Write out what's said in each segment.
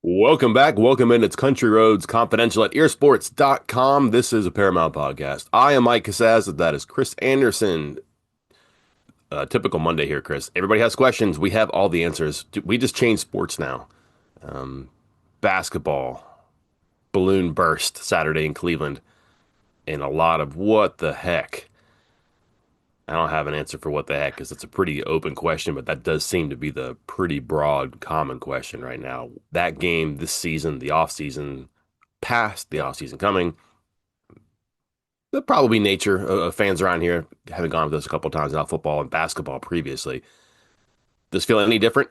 Welcome back. Welcome in. It's Country Roads Confidential at earsports.com. This is a Paramount podcast. I am Mike Casaz. That is Chris Anderson. Typical Monday here, Chris. Everybody has questions. We have all the answers. We just changed sports now. Um, Basketball, balloon burst Saturday in Cleveland, and a lot of what the heck. I don't have an answer for what the heck because it's a pretty open question, but that does seem to be the pretty broad, common question right now. That game this season, the off season, past the off season coming, the probably nature of fans around here having gone to this a couple times now, football and basketball previously. Does it feel any different?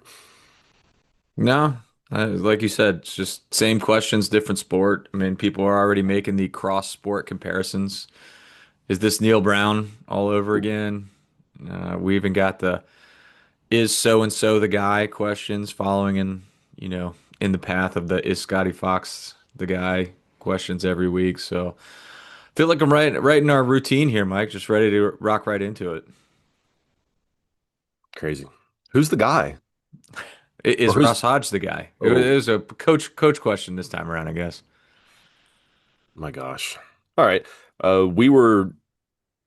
No, like you said, it's just same questions, different sport. I mean, people are already making the cross sport comparisons. Is this Neil Brown all over again? We even got the is so and so the guy questions following in the path of the is Scotty Fox the guy questions every week. So I feel like I'm right in our routine here, Mike, just ready to rock right into it. Crazy. Who's the guy? Or Is who's, Ross Hodge the guy? It oh was a coach question this time around, I guess. my gosh. All right. We were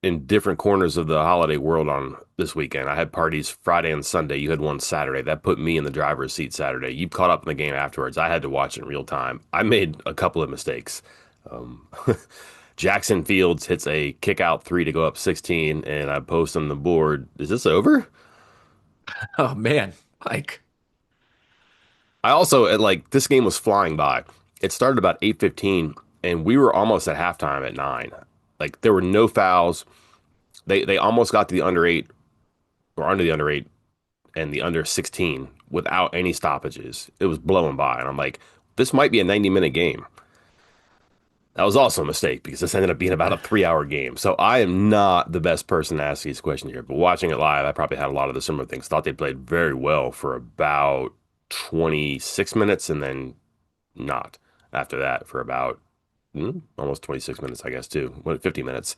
in different corners of the holiday world on this weekend. I had parties Friday and Sunday. You had one Saturday. That put me in the driver's seat Saturday. You caught up in the game afterwards. I had to watch it in real time. I made a couple of mistakes. Um, Jackson Fields hits a kick out three to go up 16, and I post on the board, is this over? Oh man, Mike. I also, this game was flying by. It started about 8:15, and we were almost at halftime at 9. Like, there were no fouls. They almost got to the under 8 or under the under 8 and the under 16 without any stoppages. It was blowing by. And I'm like, this might be a 90-minute game. That was also a mistake because this ended up being about a 3 hour game. So I am not the best person to ask these questions here. But watching it live, I probably had a lot of the similar things. Thought they played very well for about 26 minutes and then not after that for about almost 26 minutes, I guess, too. 50 minutes.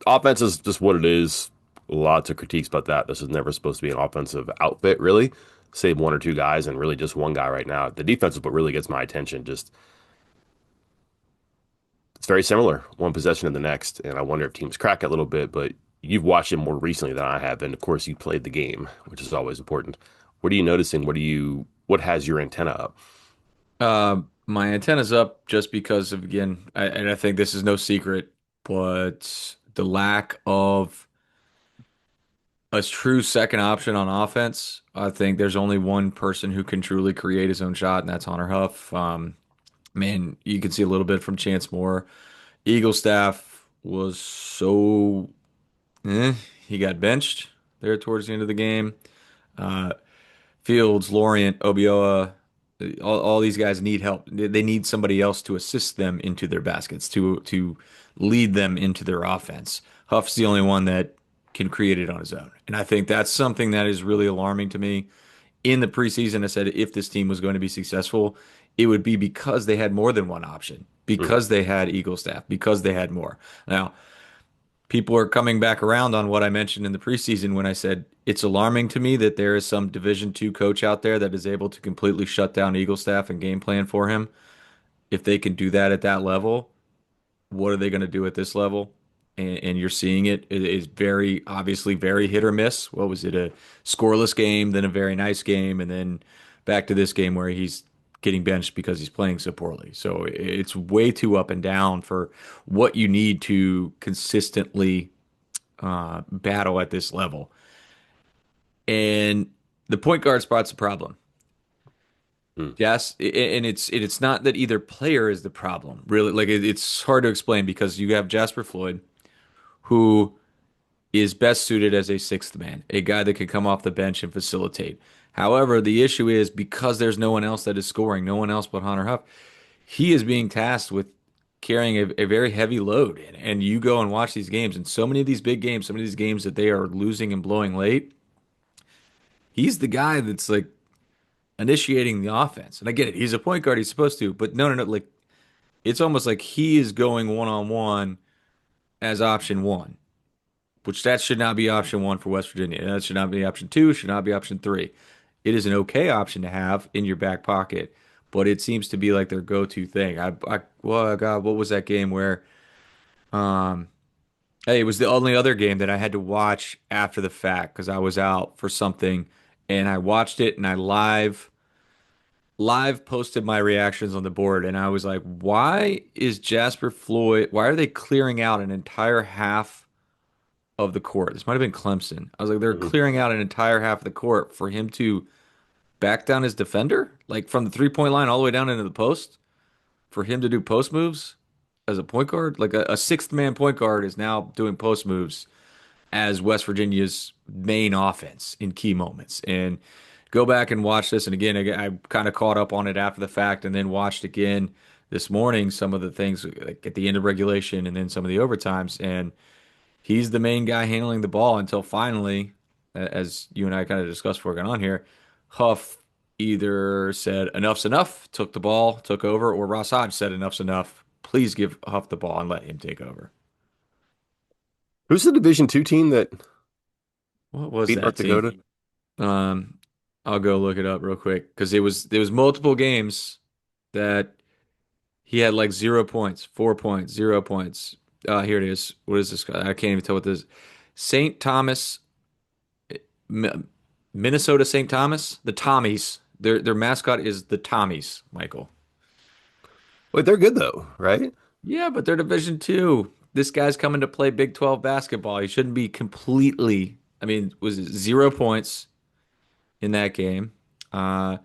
Offense is just what it is. Lots of critiques about that. This is never supposed to be an offensive outfit, really. Save one or two guys and really just one guy right now. The defense is what really gets my attention. Just it's very similar, one possession to the next. And I wonder if teams crack it a little bit, but you've watched it more recently than I have. And of course, you played the game, which is always important. What are you noticing? What has your antenna up? My antenna's up just because of again, and I think this is no secret, but the lack of a true second option on offense. I think there's only one person who can truly create his own shot, and that's Hunter Huff. Man, you can see a little bit from Chance Moore. Eagle staff was so he got benched there towards the end of the game. Uh, Fields, Lorient, Obioa, all these guys need help. They need somebody else to assist them into their baskets, to lead them into their offense. Huff's the only one that can create it on his own. And I think that's something that is really alarming to me. In the preseason, I said if this team was going to be successful, it would be because they had more than one option, Mhm. because they had Eagle staff, because they had more. Now, people are coming back around on what I mentioned in the preseason when I said it's alarming to me that there is some Division two coach out there that is able to completely shut down Eagle staff and game plan for him. If they can do that at that level, what are they going to do at this level? And you're seeing it. It is very obviously very hit or miss. What was it? A scoreless game, then a very nice game, and then back to this game where he's getting benched because he's playing so poorly. So it's way too up and down for what you need to consistently battle at this level. And the point guard spot's a problem. Mm. Yes, and it's not that either player is the problem. Really, like it's hard to explain because you have Jasper Floyd, who is best suited as a sixth man, a guy that can come off the bench and facilitate. However, the issue is because there's no one else that is scoring, no one else but Hunter Huff, he is being tasked with carrying a very heavy load. And you go and watch these games, and so many of these big games, some of these games that they are losing and blowing late, he's the guy that's like initiating the offense. And I get it. He's a point guard. He's supposed to. But no, no, no. Like, it's almost like he is going one on one as option one, which that should not be option one for West Virginia. That should not be option two, should not be option three. It is an okay option to have in your back pocket, but it seems to be like their go-to thing. Well, God, what was that game where, um, hey, it was the only other game that I had to watch after the fact because I was out for something and I watched it and I live posted my reactions on the board and I was like, why is Jasper Floyd, why are they clearing out an entire half of the court? This might have been Clemson. I was like, they're Mhm. clearing out an entire half of the court for him to back down his defender, like from the 3-point line all the way down into the post, for him to do post moves as a point guard. Like a sixth man point guard is now doing post moves as West Virginia's main offense in key moments. And go back and watch this. And again, I kind of caught up on it after the fact and then watched again this morning some of the things like at the end of regulation and then some of the overtimes. And he's the main guy handling the ball until finally, as you and I kind of discussed before going on here, Huff either said enough's enough, took the ball, took over, or Ross Hodge said enough's enough. Please give Huff the ball and let him take over. Who's the Division 2 team that What was beat North that team? Dakota? Um, I'll go look it up real quick because there was multiple games that he had like 0 points, 4 points, 0 points. Here it is. What is this? I can't even tell what this is. St. Thomas, M- Minnesota St. Thomas, the Tommies. Their mascot is the Tommies, Michael. Wait, they're good though, right? Yeah, but they're Division Two. This guy's coming to play Big 12 basketball. He shouldn't be completely. I mean, was it 0 points in that game? Uh,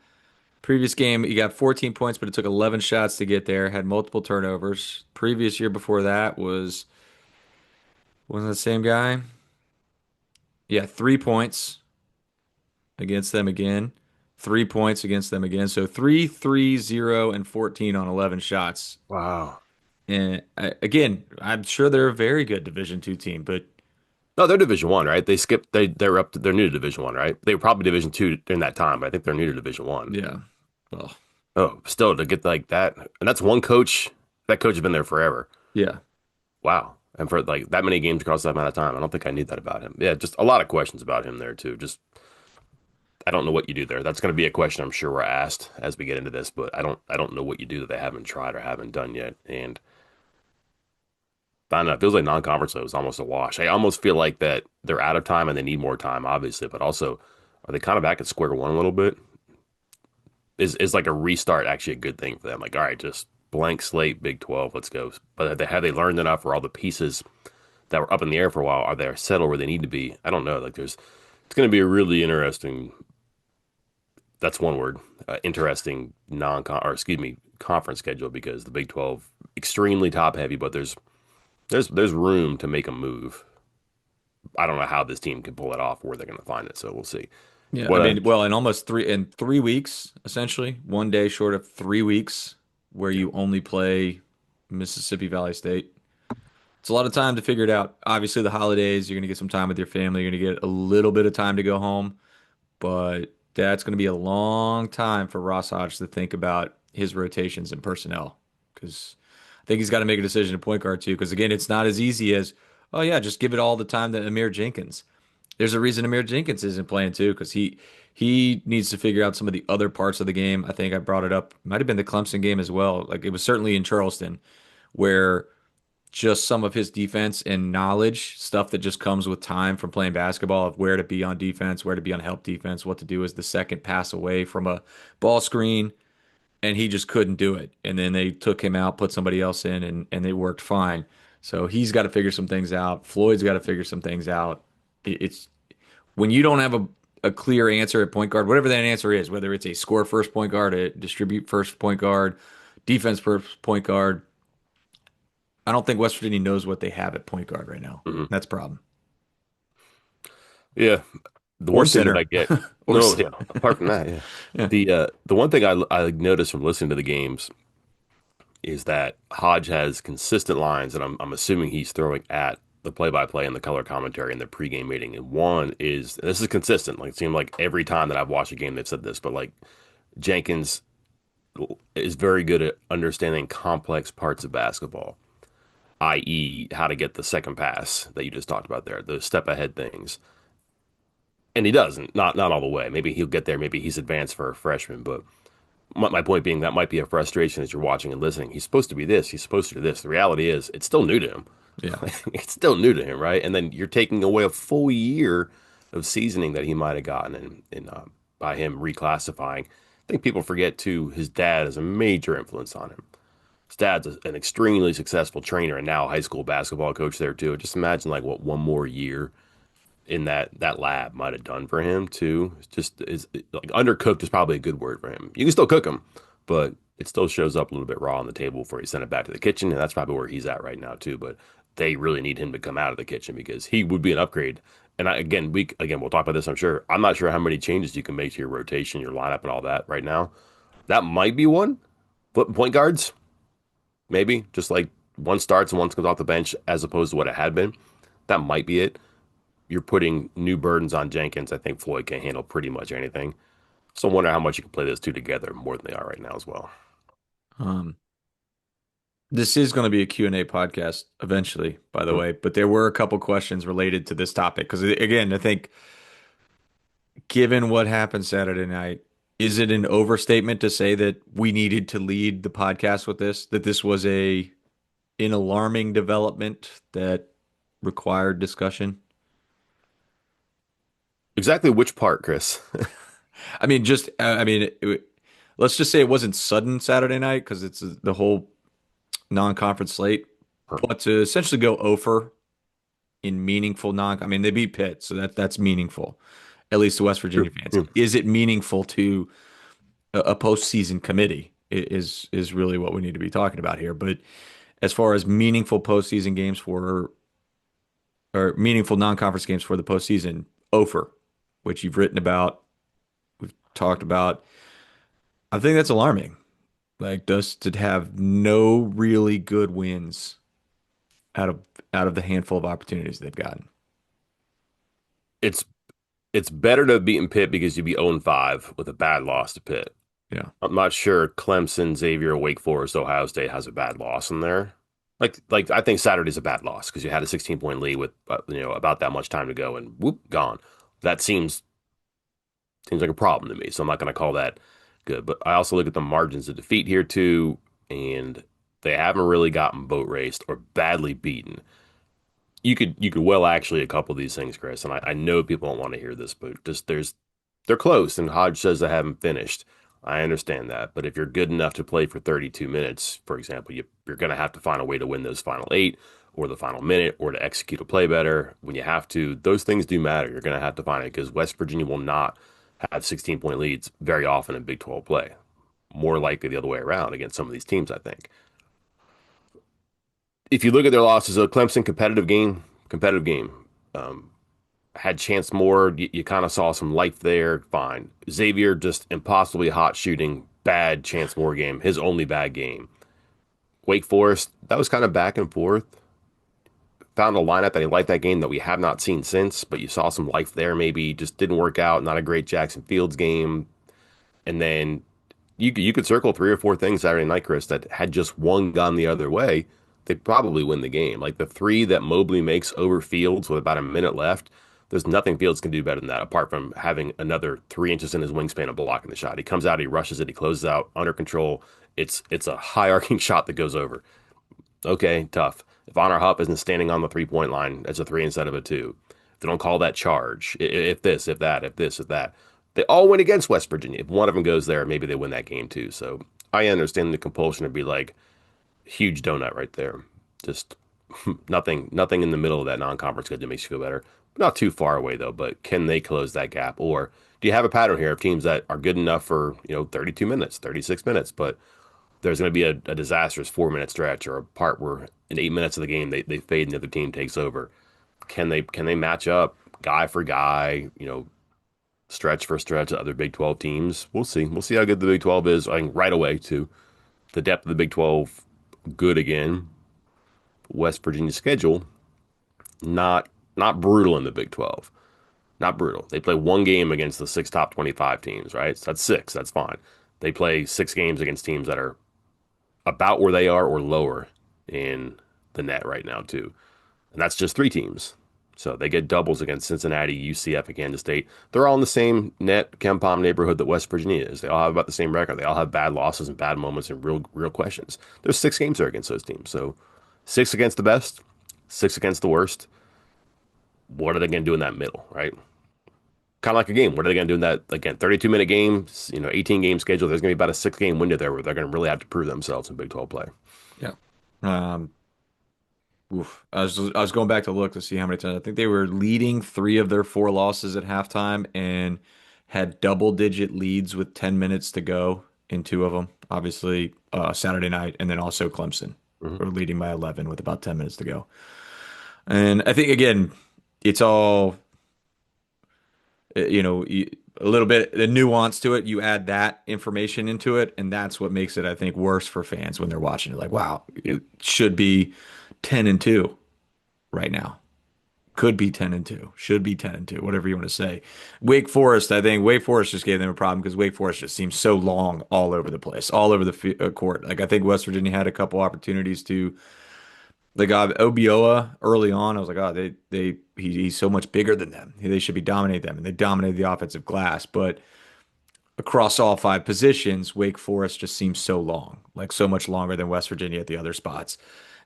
Previous game, he got 14 points, but it took 11 shots to get there. Had multiple turnovers. Previous year before that wasn't the same guy? Yeah, 3 points against them again. 3 points against them again. So 3, 3, 0, and 14 on 11 shots. Wow. And again, I'm sure they're a very good Division 2 team, but No, they're Division 1, right? They skipped. They're up. They're new to Division 1, right? They were probably Division 2 during that time, but I think they're new to Division 1. yeah. Well, Oh, still to get like that, and that's one coach. That coach has been there forever. yeah. Wow, and for like that many games across that amount of time, I don't think I knew that about him. Yeah, just a lot of questions about him there too. Just I don't know what you do there. That's going to be a question I'm sure we're asked as we get into this, but I don't know what you do that they haven't tried or haven't done yet. And I don't know. It feels like non-conference though is almost a wash. I almost feel like that they're out of time and they need more time, obviously, but also are they kind of back at square one a little bit? Is like a restart actually a good thing for them? Like, all right, just blank slate, Big 12, let's go. But have they learned enough for all the pieces that were up in the air for a while? Are they settled where they need to be? I don't know. Like, it's going to be a really interesting. That's one word. Interesting or excuse me, conference schedule because the Big 12 extremely top heavy, but there's room to make a move. I don't know how this team can pull it off, where they're going to find it. So we'll see. Yeah, I What mean, well, in almost 3 weeks, essentially, one day short of 3 weeks, where yeah. you only play Mississippi Valley State. It's a lot of time to figure it out. Obviously, the holidays, you're going to get some time with your family. You're going to get a little bit of time to go home, but that's going to be a long time for Ross Hodge to think about his rotations and personnel because I think he's got to make a decision at point guard too. Because again, it's not as easy as, oh yeah, just give it all the time to Amir Jenkins. There's a reason Amir Jenkins isn't playing too because he needs to figure out some of the other parts of the game. I think I brought it up. Might have been the Clemson game as well. Like it was certainly in Charleston where just some of his defense and knowledge, stuff that just comes with time from playing basketball of where to be on defense, where to be on help defense, what to do as the second pass away from a ball screen, and he just couldn't do it. And then they took him out, put somebody else in, and they worked fine. So he's got to figure some things out. Floyd's got to figure some things out. It's when you don't have a clear answer at point guard, whatever that answer is, whether it's a score first point guard, a distribute first point guard, defense first point guard, I don't think West Virginia knows what they have at point guard right now. Mhm. That's a problem. Yeah. The Or one thing that I center. get, Or no, yeah. center. Apart from that, yeah. Yeah. The one thing I noticed from listening to the games is that Hodge has consistent lines, and I'm assuming he's throwing at the play-by-play and the color commentary in the pregame meeting. And one is this is consistent. Like it seemed like every time that I've watched a game, they've said this, but like Jenkins is very good at understanding complex parts of basketball, i.e., how to get the second pass that you just talked about there, the step ahead things. And he doesn't, not all the way. Maybe he'll get there. Maybe he's advanced for a freshman. But my point being that might be a frustration as you're watching and listening. He's supposed to be this. He's supposed to do this. The reality is, it's still new to him. Yeah. It's still new to him, right? And then you're taking away a full year of seasoning that he might have gotten by him reclassifying. I think people forget too. His dad is a major influence on him. His dad's an extremely successful trainer and now a high school basketball coach there too. Just imagine like what one more year in that lab might have done for him too. It's just is like undercooked is probably a good word for him. You can still cook him, but it still shows up a little bit raw on the table before you send it back to the kitchen, and that's probably where he's at right now too. But they really need him to come out of the kitchen because he would be an upgrade. And again we'll talk about this. I'm sure. I'm not sure how many changes you can make to your rotation, your lineup, and all that right now. That might be one. Flip point guards, maybe just like one starts and one comes off the bench as opposed to what it had been. That might be it. You're putting new burdens on Jenkins. I think Floyd can handle pretty much anything. So I wonder how much you can play those two together more than they are right now as well. Um, this is going to be a Q&A podcast eventually, by the Hmm. way, but there were a couple questions related to this topic because again, I think given what happened Saturday night, is it an overstatement to say that we needed to lead the podcast with this, that this was an alarming development that required discussion? Exactly which part, Chris? I mean, let's just say it wasn't sudden Saturday night because it's the whole non-conference slate, but to essentially go over in meaningful I mean, they beat Pitt, so that's meaningful, at least to West Virginia True. fans. Yeah. Is it meaningful to a postseason committee? Is really what we need to be talking about here. But as far as meaningful postseason games for or meaningful non-conference games for the postseason, Ofer, which you've written about, we've talked about. I think that's alarming. Like, just to have no really good wins out of the handful of opportunities they've gotten. It's it's better to have beaten Pitt because you'd be 0-5 with a bad loss to Pitt. Yeah. I'm not sure Clemson, Xavier, Wake Forest, Ohio State has a bad loss in there. Like I think Saturday's a bad loss because you had a 16-point lead with about that much time to go and whoop gone. That seems like a problem to me. So I'm not going to call that good. But I also look at the margins of defeat here too, and they haven't really gotten boat raced or badly beaten. You could well actually a couple of these things, Chris, and I know people don't want to hear this, but just they're close, and Hodge says they haven't finished. I understand that, but if you're good enough to play for 32 minutes, for example, you're going to have to find a way to win those final eight or the final minute or to execute a play better when you have to. Those things do matter. You're going to have to find it because West Virginia will not have 16-point leads very often in Big 12 play. More likely the other way around against some of these teams, I think. If you look at their losses, a Clemson competitive game. Um, had chance more. You kind of saw some life there. Fine. Xavier just impossibly hot shooting. Bad chance more game. His only bad game. Wake Forest, that was kind of back and forth. Found a lineup that he liked that game that we have not seen since, but you saw some life there. Maybe just didn't work out. Not a great Jackson Fields game. And then you could circle three or four things Saturday night, Chris, that had just one gone the other way, they'd probably win the game. Like the three that Mobley makes over Fields with about a minute left. There's nothing Fields can do better than that, apart from having another 3 inches in his wingspan and blocking the shot. He comes out, he rushes it, he closes out under control. It's a high arcing shot that goes over. Okay, tough. If Honor Hupp isn't standing on the 3 point line, it's a three instead of a two. They don't call that charge. If this, if that, if this, if that. They all win against West Virginia. If one of them goes there, maybe they win that game too. So I understand the compulsion to be like huge donut right there. Just nothing in the middle of that non-conference schedule makes you feel better. Not too far away though, but can they close that gap? Or do you have a pattern here of teams that are good enough for, 32 minutes, 36 minutes, but there's going to be a disastrous 4 minute stretch or a part where in 8 minutes of the game they fade and the other team takes over. Can they match up guy for guy, stretch for stretch of other Big 12 teams? We'll see. We'll see how good the Big 12 is. I think right away too. The depth of the Big 12 good again. West Virginia schedule not brutal in the Big 12. Not brutal. They play one game against the six top 25 teams, right? So that's six. That's fine. They play six games against teams that are about where they are or lower in the net right now too. And that's just three teams. So they get doubles against Cincinnati, UCF, and Kansas State. They're all in the same net Kempom neighborhood that West Virginia is. They all have about the same record. They all have bad losses and bad moments and real questions. There's 6 games there against those teams. So 6 against the best, 6 against the worst. What are they going to do in that middle, right? Kind of like a game. What are they going to do in that, again, 32-minute games, 18-game schedule? There's going to be about a 6-game window there where they're going to really have to prove themselves in Big 12 play. Yeah. Um, Oof. I was going back to look to see how many times. I think they were leading 3 of their 4 losses at halftime and had double-digit leads with 10 minutes to go in 2 of them. Obviously, Saturday night, and then also Clemson Hmm. were leading by 11 with about 10 minutes to go. And I think again, it's all a little bit the nuance to it. You add that information into it, and that's what makes it, I think, worse for fans when they're watching it. Like, wow, Yeah. it should be 10-2 right now. Could be 10-2, should be 10-2, whatever you want to say. Wake Forest, I think Wake Forest just gave them a problem because Wake Forest just seems so long all over the place, all over the court. Like I think West Virginia had a couple opportunities to. They got Obioa early on. I was like, oh, he's so much bigger than them. They should be dominating them, and they dominated the offensive glass. But across all 5 positions, Wake Forest just seems so long, like so much longer than West Virginia at the other spots.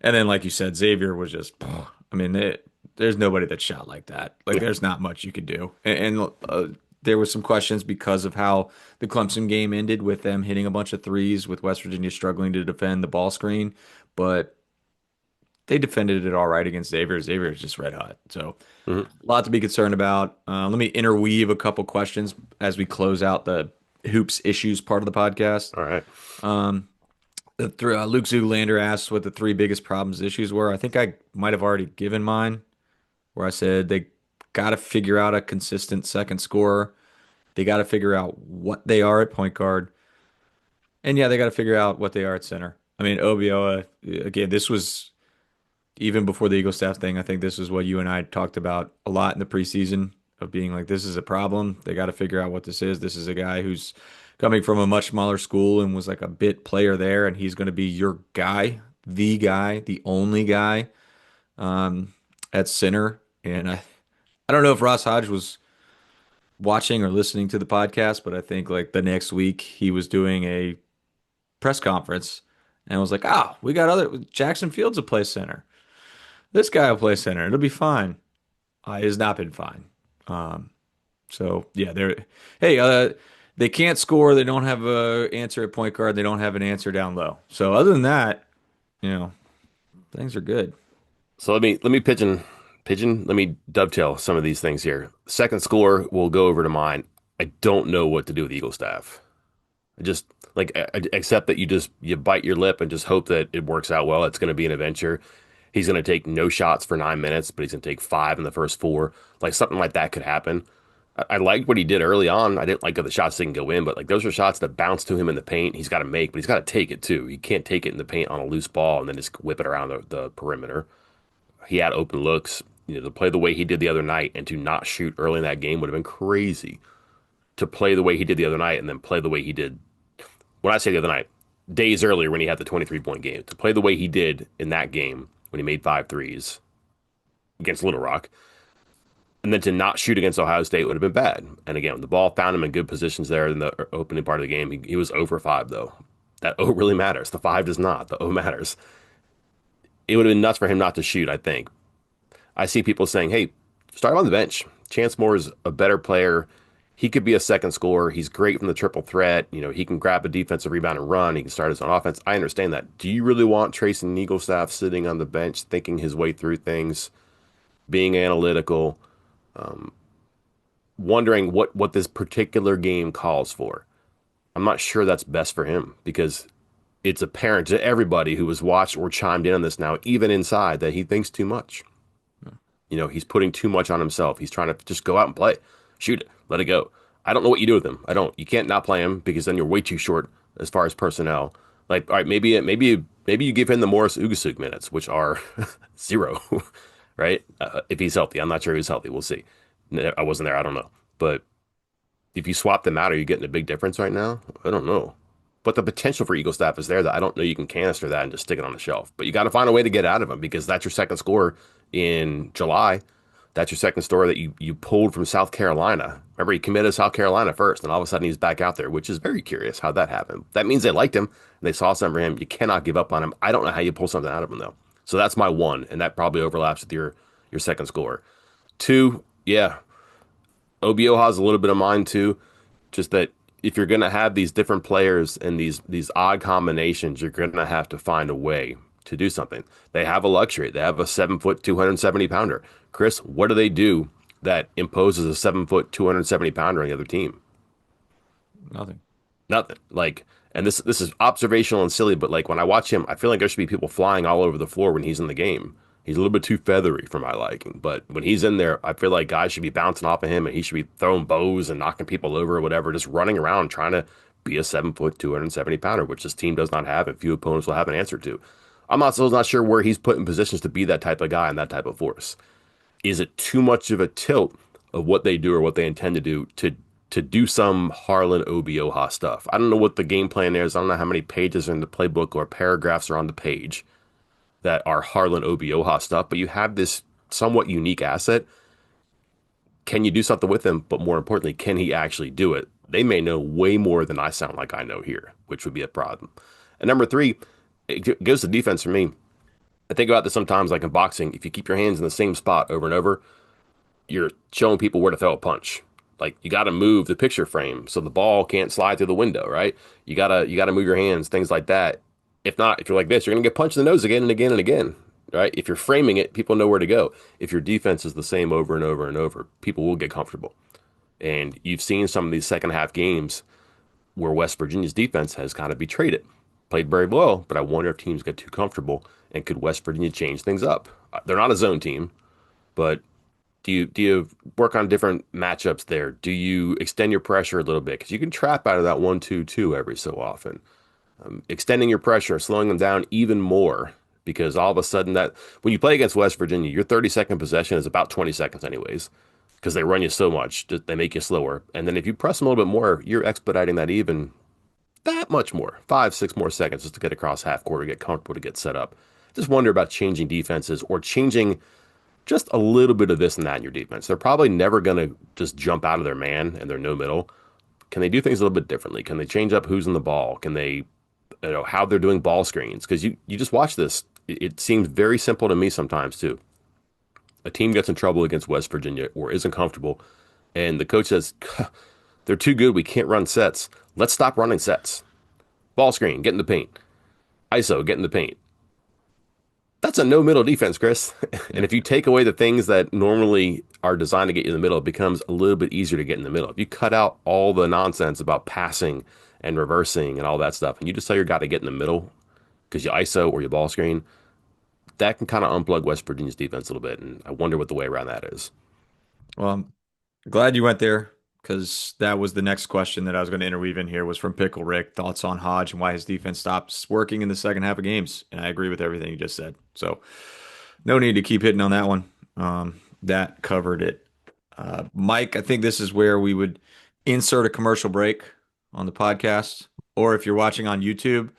And then, like you said, Xavier was just, I mean, there's nobody that shot like that. Like, Yeah. there's not much you could do. And there were some questions because of how the Clemson game ended with them hitting a bunch of threes, with West Virginia struggling to defend the ball screen. But they defended it all right against Xavier. Xavier is just red hot. So, Hmm. a lot to be concerned about. Let me interweave a couple questions as we close out the hoops issues part of the podcast. All right. Um, Luke Zoolander asked what the 3 biggest problems issues were. I think I might have already given mine, where I said they got to figure out a consistent second scorer. They got to figure out what they are at point guard, and yeah, they got to figure out what they are at center. I mean, Obioa, again, this was even before the Eagle staff thing. I think this is what you and I talked about a lot in the preseason of being like, this is a problem. They got to figure out what this is. This is a guy who's coming from a much smaller school and was like a bit player there, and he's going to be your guy, the only guy at center. And I don't know if Ross Hodge was watching or listening to the podcast, but I think like the next week he was doing a press conference and was like, "Oh, we got other Jackson Fields will play center. This guy will play center. It'll be fine." It has not been fine. Um, so yeah, hey, they can't score. They don't have a answer at point guard. They don't have an answer down low. So other than that, you know, things are good. So let me pigeon. Let me dovetail some of these things here. Second score will go over to mine. I don't know what to do with the Eagle staff. I just like accept that you bite your lip and just hope that it works out well. It's going to be an adventure. He's going to take no shots for 9 minutes, but he's going to take 5 in the first 4. Like something like that could happen. I liked what he did early on. I didn't like the shots didn't go in, but like those are shots that bounce to him in the paint. He's got to make, but he's got to take it too. He can't take it in the paint on a loose ball and then just whip it around the perimeter. He had open looks. To play the way he did the other night and to not shoot early in that game would have been crazy. To play the way he did the other night and then play the way he did when I say the other night, days earlier when he had the 23-point game, to play the way he did in that game when he made 5 threes against Little Rock, and then to not shoot against Ohio State would have been bad. And again, the ball found him in good positions there in the opening part of the game. He was 0 for 5, though. That O really matters. The 5 does not. The O matters. It would have been nuts for him not to shoot, I think. I see people saying, hey, start him on the bench. Chance Moore is a better player. He could be a second scorer. He's great from the triple threat. He can grab a defensive rebound and run. He can start his own offense. I understand that. Do you really want Tracy Eaglestaff sitting on the bench, thinking his way through things, being analytical, wondering what this particular game calls for? I'm not sure that's best for him because it's apparent to everybody who has watched or chimed in on this now, even inside, that he thinks too much. He's putting too much on himself. He's trying to just go out and play, shoot it, let it go. I don't know what you do with him. I don't. You can't not play him because then you're way too short as far as personnel. Like, all right, maybe you give him the Morris Ugasuk minutes, which are 0, right? If he's healthy, I'm not sure he's healthy. We'll see. I wasn't there. I don't know. But if you swap them out, are you getting a big difference right now? I don't know. But the potential for Eagle staff is there that I don't know you can canister that and just stick it on the shelf. But you got to find a way to get out of him because that's your second score in July. That's your second story that you pulled from South Carolina. Remember, he committed to South Carolina first, and all of a sudden he's back out there, which is very curious how that happened. That means they liked him and they saw something for him. You cannot give up on him. I don't know how you pull something out of him though. So that's my one, and that probably overlaps with your second score. Two, yeah, OBO has a little bit of mine too. Just that if you're gonna have these different players and these odd combinations, you're gonna have to find a way to do something. They have a luxury. They have a 7 foot, 270 pounder. Chris, what do they do that imposes a 7 foot, 270 pounder on the other team? Nothing. Nothing. Like, and this is observational and silly, but like when I watch him, I feel like there should be people flying all over the floor when he's in the game. He's a little bit too feathery for my liking, but when he's in there, I feel like guys should be bouncing off of him and he should be throwing bows and knocking people over or whatever, just running around trying to be a 7 foot, 270 pounder, which this team does not have and few opponents will have an answer to. I'm not still not sure where he's put in positions to be that type of guy and that type of force. Is it too much of a tilt of what they do or what they intend to do to do some Harlan Obioha stuff? I don't know what the game plan is. I don't know how many pages are in the playbook or paragraphs are on the page that are Harlan Obioha stuff, but you have this somewhat unique asset. Can you do something with him? But more importantly, can he actually do it? They may know way more than I sound like I know here, which would be a problem. And number three, it goes to defense for me. I think about this sometimes, like in boxing. If you keep your hands in the same spot over and over, you're showing people where to throw a punch. Like you got to move the picture frame so the ball can't slide through the window, right? You gotta move your hands, things like that. If not, if you're like this, you're gonna get punched in the nose again and again and again, right? If you're framing it, people know where to go. If your defense is the same over and over and over, people will get comfortable. And you've seen some of these second half games where West Virginia's defense has kind of betrayed it. Played very well, but I wonder if teams get too comfortable and could West Virginia change things up? They're not a zone team, but do you work on different matchups there? Do you extend your pressure a little bit? Because you can trap out of that 1-2-2 every so often. Extending your pressure, slowing them down even more. Because all of a sudden that when you play against West Virginia, your 30-second possession is about 20 seconds anyways. Because they run you so much, they make you slower. And then if you press them a little bit more, you're expediting that even that much more, 5, 6 more seconds just to get across half court to get comfortable to get set up. Just wonder about changing defenses or changing just a little bit of this and that in your defense. They're probably never going to just jump out of their man and their no middle. Can they do things a little bit differently? Can they change up who's in the ball? Can they, how they're doing ball screens? Because you just watch this. It seems very simple to me sometimes too. A team gets in trouble against West Virginia or isn't comfortable, and the coach says, they're too good. We can't run sets. Let's stop running sets. Ball screen, get in the paint. ISO, get in the paint. That's a no middle defense, Chris. And Yeah. if you take away the things that normally are designed to get you in the middle, it becomes a little bit easier to get in the middle. If you cut out all the nonsense about passing and reversing and all that stuff, and you just tell your guy to get in the middle because you ISO or you ball screen, that can kind of unplug West Virginia's defense a little bit. And I wonder what the way around that is. Well, I'm glad you went there because that was the next question that I was going to interweave in here was from Pickle Rick. Thoughts on Hodge and why his defense stops working in the second half of games. And I agree with everything you just said. So no need to keep hitting on that one. That covered it. Mike, I think this is where we would insert a commercial break on the podcast. Or if you're watching on YouTube,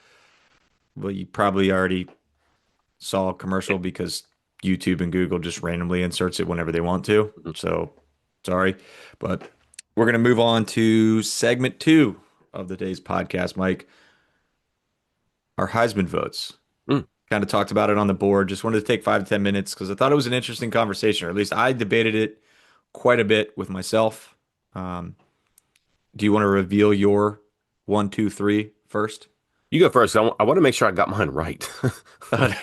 well, you probably already saw a commercial because YouTube and Google just randomly inserts it whenever they want to. So sorry, but we're going to move on to segment two of the day's podcast, Mike. Our Heisman votes. Mm. Kind of talked about it on the board. Just wanted to take 5 to 10 minutes because I thought it was an interesting conversation, or at least I debated it quite a bit with myself. Um, do you want to reveal your one, two, three first? You go first. I want to make sure I got mine right.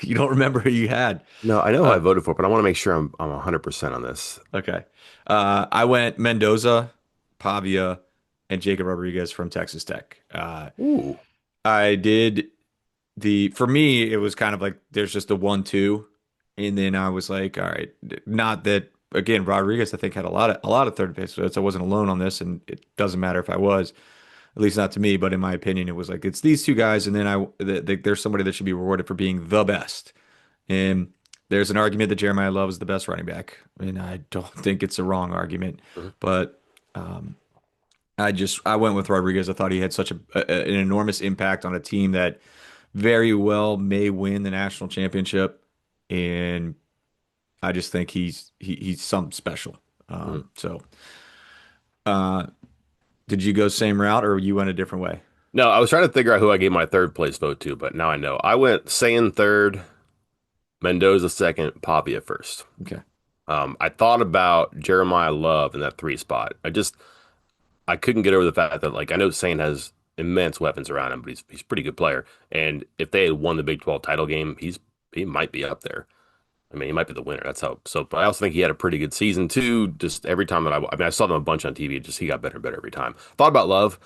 You don't remember who you had. No, I know who I Uh, voted for, but I want to make sure I'm 100% on this. okay. I went Mendoza, Pavia, and Jacob Rodriguez from Texas Tech. Ooh. I did for me, it was kind of like there's just a 1-2. And then I was like, all right, not that again, Rodriguez, I think had a lot of third base votes. I wasn't alone on this, and it doesn't matter if I was, at least not to me, but in my opinion, it was like it's these two guys, and then there's somebody that should be rewarded for being the best. And there's an argument that Jeremiah Love is the best running back, and I don't think it's a wrong argument, Mhm. but I went with Rodriguez. I thought he had such an enormous impact on a team that very well may win the national championship, and I just think he's something special. Mhm. So uh, did you go same route or you went a different way? No, I was trying to figure out who I gave my third place vote to, but now I know. I went Saiyan third, Mendoza second, Pavia first. Okay. I thought about Jeremiah Love in that three spot. I couldn't get over the fact that like I know Sane has immense weapons around him, but he's a pretty good player. And if they had won the Big 12 title game, he might be up there. I mean, he might be the winner. That's how. So, but I also think he had a pretty good season too. Just every time that I mean, I saw them a bunch on TV. Just he got better and better every time. Thought about Love.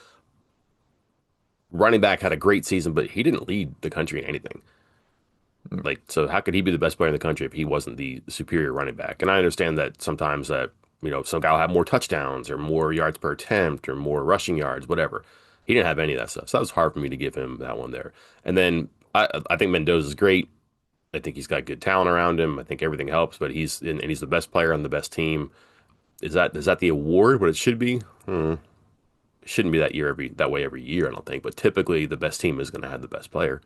Running back had a great season, but he didn't lead the country in anything. Mm. Like, so how could he be the best player in the country if he wasn't the superior running back? And I understand that sometimes that, some guy will have more touchdowns or more yards per attempt or more rushing yards, whatever. He didn't have any of that stuff. So that was hard for me to give him that one there. And then I think Mendoza's great. I think he's got good talent around him. I think everything helps, but and he's the best player on the best team. Is that the award? What it should be? It shouldn't be that way every year, I don't think. But typically the best team is going to have the best player.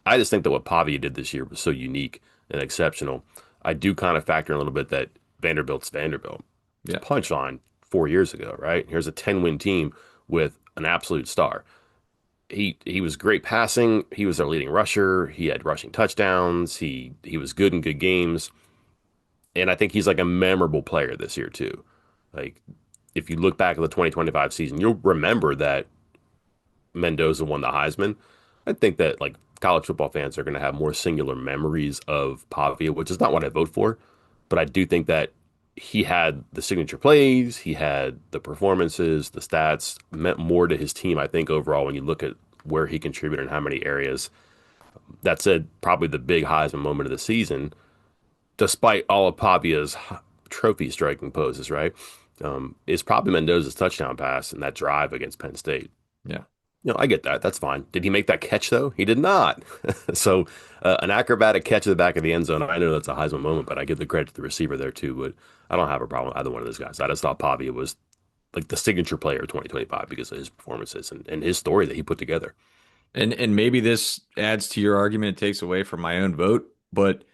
I just think that what Pavia did this year was so unique and exceptional. I do kind of factor in a little bit that Vanderbilt's Vanderbilt. It's Yeah. punchline 4 years ago, right? Here's a 10-win team with an absolute star. He was great passing. He was their leading rusher. He had rushing touchdowns. He was good in good games. And I think he's like a memorable player this year too. Like if you look back at the 2025 season, you'll remember that Mendoza won the Heisman. I think that like college football fans are going to have more singular memories of Pavia, which is not what I vote for, but I do think that he had the signature plays, he had the performances, the stats meant more to his team. I think overall, when you look at where he contributed in how many areas, that said, probably the big Heisman moment of the season, despite all of Pavia's trophy striking poses, right? Is probably Mendoza's touchdown pass and that drive against Penn State. Yeah. I get that. That's fine. Did he make that catch though? He did not. So an acrobatic catch at the back of the end zone. I know that's a Heisman moment, but I give the credit to the receiver there too. But I don't have a problem with either one of those guys. I just thought Pavia was like the signature player of 2025 because of his performances and his story that he put together. And maybe this adds to your argument, it takes away from my own vote, but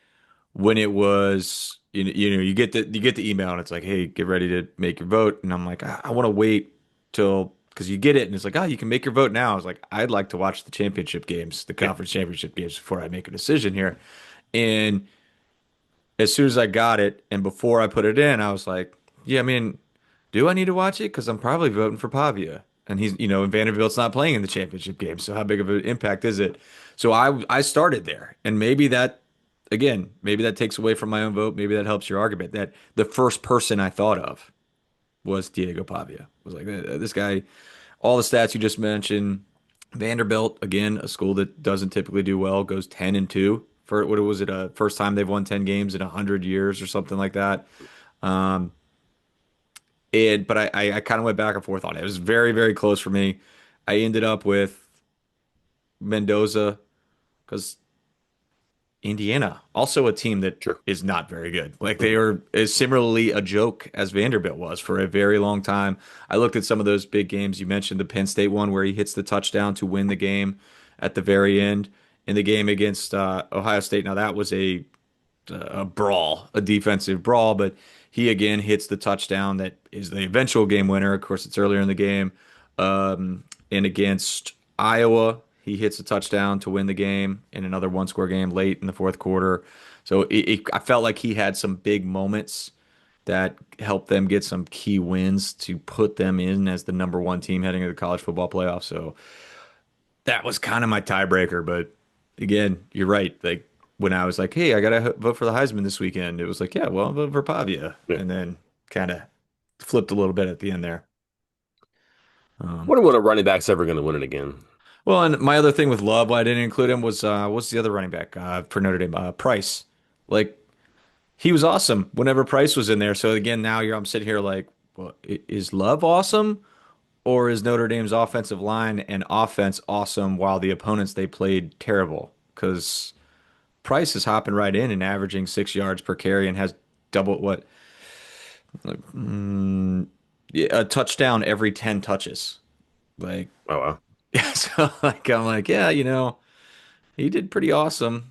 when it was you get the email and it's like, hey, get ready to make your vote, and I'm like, I want to wait till because you get it and it's like, oh, you can make your vote now. I was like, I'd like to watch the championship games, the Yeah. conference championship games before I make a decision here. And as soon as I got it and before I put it in, I was like, yeah, I mean, do I need to watch it? Because I'm probably voting for Pavia. And and Vanderbilt's not playing in the championship game. So how big of an impact is it? So I started there. And maybe that, again, maybe that takes away from my own vote. Maybe that helps your argument that the first person I thought of was Diego Pavia. I was like, this guy, all the stats you just mentioned. Vanderbilt, again, a school that doesn't typically do well, goes 10-2 for what was it, first time they've won 10 games in 100 years or something like that. Um, but I kind of went back and forth on it. It was very, very close for me. I ended up with Mendoza because Indiana, also a team that Sure. is not very good. Like they are is similarly a joke as Vanderbilt was for a very long time. I looked at some of those big games. You mentioned the Penn State one where he hits the touchdown to win the game at the very end in the game against Ohio State. Now that was a brawl, a defensive brawl, but he again hits the touchdown that is the eventual game winner. Of course, it's earlier in the game. And against Iowa, he hits a touchdown to win the game in another one-score game late in the fourth quarter. So I felt like he had some big moments that helped them get some key wins to put them in as the number one team heading into the college football playoff. So that was kind of my tiebreaker. But again, you're right. Like when I was like, hey, I gotta vote for the Heisman this weekend, it was like, yeah, well, I'll vote for Pavia, Yeah. and then kind of flipped a little bit at the end there. Um, Wonder when a running back's ever going to win it again. well, and my other thing with Love, why I didn't include him was what's the other running back for Notre Dame? Price. Like he was awesome whenever Price was in there. So again, now I'm sitting here like, well, is Love awesome? Or is Notre Dame's offensive line and offense awesome while the opponents they played terrible? Because Price is hopping right in and averaging 6 yards per carry and has double what like, yeah, a touchdown every 10 touches. Like, Oh wow. yeah, so like I'm like, yeah, he did pretty awesome.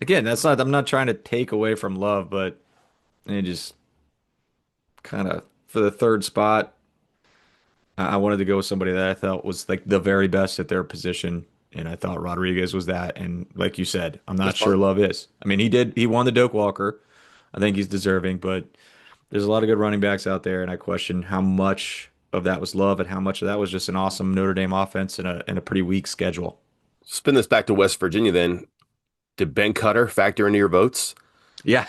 Again, that's not, I'm not trying to take away from Love, but it just kind of for the third spot, I wanted to go with somebody that I thought was like the very best at their position. And I thought Rodriguez was that. And like you said, I'm not That's sure fun. Love is. I mean, he won the Doak Walker. I think he's deserving, but there's a lot of good running backs out there, and I question how much of that was Love and how much of that was just an awesome Notre Dame offense and a pretty weak schedule. Spin this back to West Virginia then. Did Ben Cutter factor into your votes? Yeah.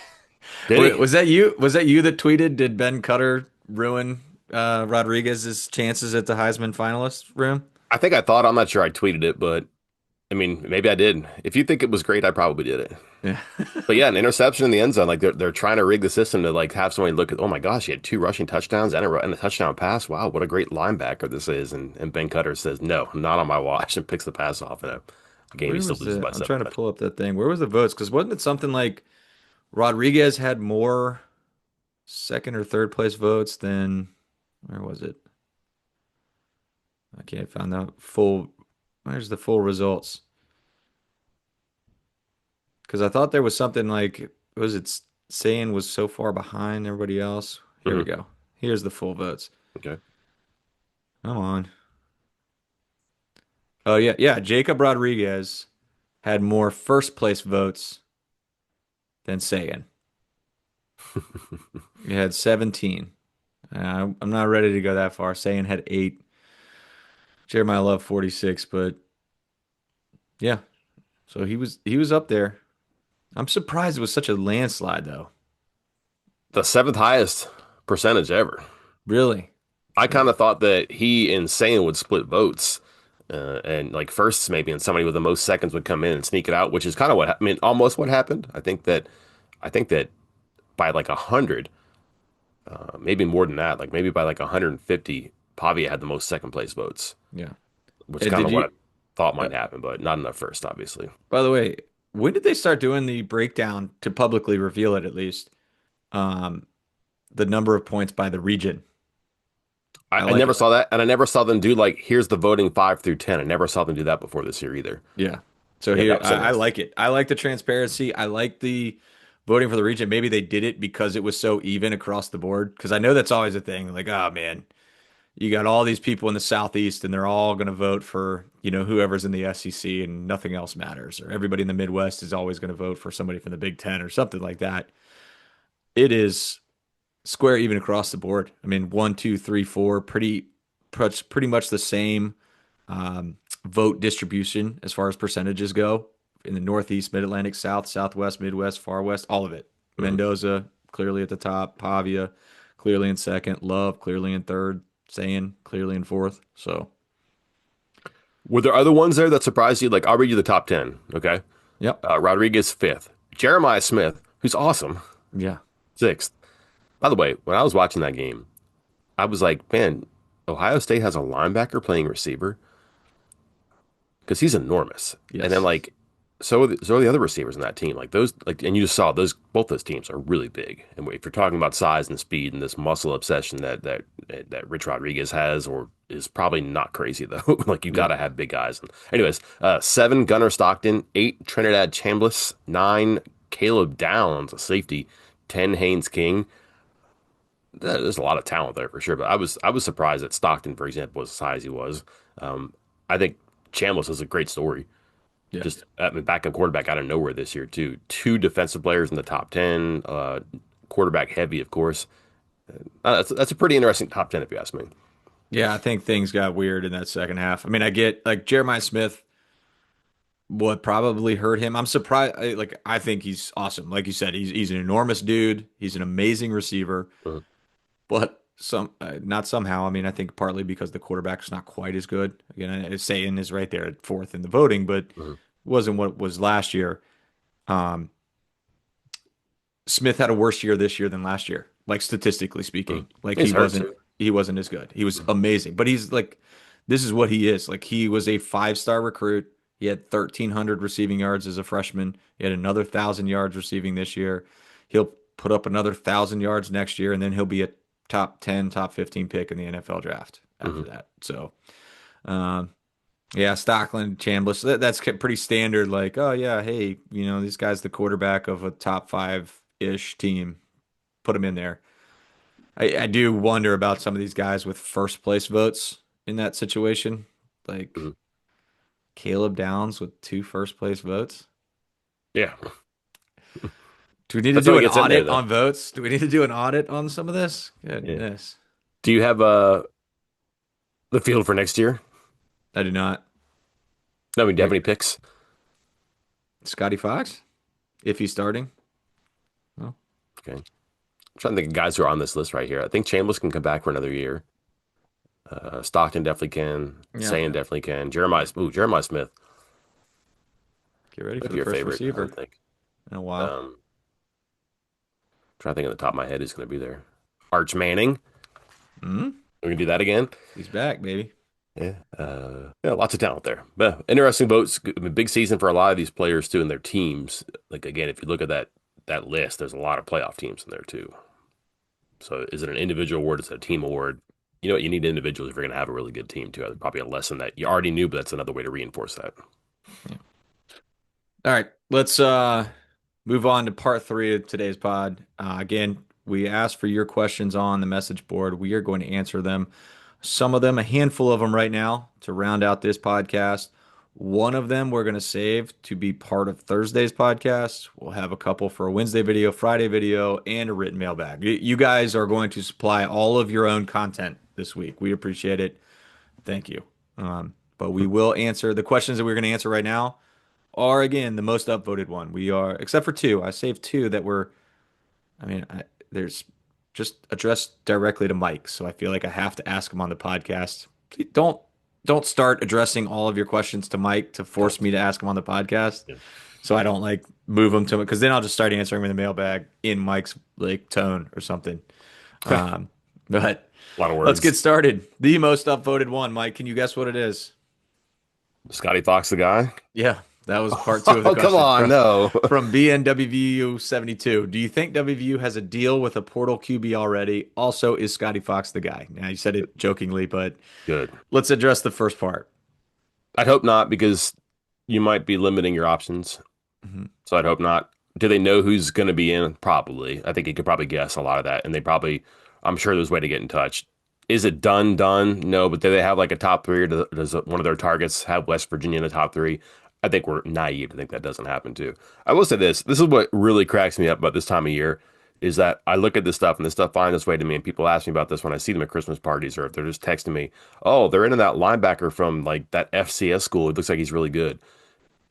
Did he? Was that you? Was that you that tweeted? Did Ben Cutter ruin Rodriguez's chances at the Heisman finalist room? I think I thought, I'm not sure I tweeted it, but I mean, maybe I did. If you think it was great, I probably did it. Yeah. But yeah, an interception in the end zone. Like they're trying to rig the system to like have somebody look at, oh my gosh, he had two rushing touchdowns and a touchdown pass. Wow, what a great linebacker this is. And Ben Cutter says, no, not on my watch, and picks the pass off in a game he Where still was loses the? by I'm seven trying to touchdowns. pull up that thing. Where was the votes? Because wasn't it something like Rodriguez had more second or third place votes than where was it? I can't find the full. Where's the full results? Because I thought there was something like, was it saying was so far behind everybody else? Here we Hmm. go. Here's the full votes. Okay. Come on. Oh yeah, yeah. Jacob Rodriguez had more first place votes than Sagan. He had 17. I'm not ready to go that far. Sagan had 8. Jeremiah Love 46, but yeah. So he was up there. I'm surprised it was such a landslide though. The seventh highest percentage ever. Really? I kind of thought that he and Sane would split votes. And like firsts maybe, and somebody with the most seconds would come in and sneak it out, which is kind of what I mean, almost what happened. I think that by like 100, maybe more than that, like maybe by like 150, Pavia had the most second place votes, Yeah. which is And kind did of what I you thought uh, might happen, but not enough first, obviously. by the way, when did they start doing the breakdown to publicly reveal it at least? Um, the number of points by the region. I, I I like never it. saw that, and I never saw them do like here's the voting 5 through 10. I never saw them do that before this year either. Yeah. So Yeah, here, that was I interesting. like it. I like the transparency. I like the voting for the region. Maybe they did it because it was so even across the board. Because I know that's always a thing. Like, oh man, you got all these people in the Southeast, and they're all going to vote for whoever's in the SEC, and nothing else matters. Or everybody in the Midwest is always going to vote for somebody from the Big Ten or something like that. It is square even across the board. I mean, one, two, three, four, pretty much the same um, vote distribution as far as percentages go in the Northeast, Mid Atlantic, South, Southwest, Midwest, Far West, all of it. Mhm. Mendoza clearly at the top, Pavia clearly in second, Love clearly in third, Sayin clearly in fourth. So, Were there other ones there that surprised you? Like, I'll read you the top 10, okay? yep, Rodriguez, fifth. Jeremiah Smith, who's awesome, yeah, sixth. By the way, when I was watching that game, I was like, man, Ohio State has a linebacker playing receiver because he's enormous. And then yes, like, so are the other receivers in that team. Like those, like, and you just saw those both those teams are really big. And if you're talking about size and speed and this muscle obsession that Rich Rodriguez has, or is probably not crazy though. Like you got yep, to have big guys. Anyways, seven Gunnar Stockton, eight Trinidad Chambliss, nine Caleb Downs, a safety, 10 Haynes King. There's a lot of talent there for sure, but I was surprised that Stockton, for example, was as high as he was. Um, I think Chambliss is a great story. yeah. Just I mean, backup quarterback out of nowhere this year too. Two defensive players in the top 10, quarterback heavy, of course. That's a pretty interesting top 10 if you ask me. Yeah, I think things got weird in that second half. I mean, I get like Jeremiah Smith what probably hurt him. I'm surprised. I think he's awesome. Like you said, he's an enormous dude. He's an amazing receiver. Mhm, But not somehow. I mean, I think partly because the quarterback's not quite as good. Again, Sayan is right there at fourth in the voting, but mhm, wasn't what it was last year. Um, Smith had a worse year this year than last year, like statistically speaking. mhm. Like He's hurt too. he wasn't as good. He was Mhm, amazing, but he's like this is what he is. Like he was a five-star recruit. He had 1,300 receiving yards as a freshman. He had another 1,000 yards receiving this year. He'll put up another 1,000 yards next year, and then he'll be a top 10, top 15 pick in the NFL draft after mhm. that. So, um, Yeah, Stockland, Chambliss. That's pretty standard. Like, oh yeah, hey, this guy's the quarterback of a top five-ish team. Put him in there. I do wonder about some of these guys with first place votes in that situation. Like Mhm. Caleb Downs with two first place votes. Yeah, Do we need to that's how do he an gets in there, audit though. on votes? Do we need to do an audit on some of this? Yeah. Goodness. Do you have the field for next year? I do not. No, I mean, do you have Like any picks? Scotty Fox, if he's starting. Well, Okay, I'm trying to think of guys who are on this list right here. I think Chambliss can come back for another year. Stockton definitely can. yeah, Sayan definitely can. Jeremiah Smith get ready might for be the your first favorite, I would receiver think. in a while. Um, Trying to think on the top of my head who's going to be there. Arch Manning. Hmm. We can do that again. He's back, baby. Yeah, yeah, lots of talent there. But interesting votes. I mean, big season for a lot of these players too, and their teams. Like again, if you look at that list, there's a lot of playoff teams in there too. So is it an individual award? Is it a team award? You know what? You need individuals if you're going to have a really good team too. Probably a lesson that you already knew, but that's another way to reinforce that. Yeah. All right, let's move on to part three of today's pod. Again, we asked for your questions on the message board. We are going to answer them. Some of them, a handful of them right now to round out this podcast. One of them we're going to save to be part of Thursday's podcast. We'll have a couple for a Wednesday video, Friday video, and a written mailbag. You guys are going to supply all of your own content this week. We appreciate it. Thank you. But we will answer the questions that we're going to answer right now are again the most upvoted one. We are, except for two. I saved two that were, I mean, there's just addressed directly to Mike. So I feel like I have to ask him on the podcast. Please don't start addressing all of your questions to Mike to No. force me to ask him on the podcast. Yeah. So I don't like move them to him because then I'll just start answering him in the mailbag in Mike's like tone or something. A But lot of let's get words. started. The most upvoted one, Mike. Can you guess what it is? Scotty Fox, the guy. Yeah, that was part two of the Oh, come question on, no. from BNWVU 72. Do you think WVU has a deal with a portal QB already? Also, is Scotty Fox the guy? Now, you said it jokingly, but Good. let's address the first part. I'd hope not because you might be limiting your options. Mhm. So I'd hope not. Do they know who's going to be in? Probably. I think you could probably guess a lot of that. And they probably, I'm sure there's a way to get in touch. Is it done? No, but do they have like a top three or does one of their targets have West Virginia in the top three? I think we're naive to think that doesn't happen too. I will say this. This is what really cracks me up about this time of year is that I look at this stuff and this stuff finds its way to me and people ask me about this when I see them at Christmas parties or if they're just texting me, oh, they're into that linebacker from like that FCS school. It looks like he's really good.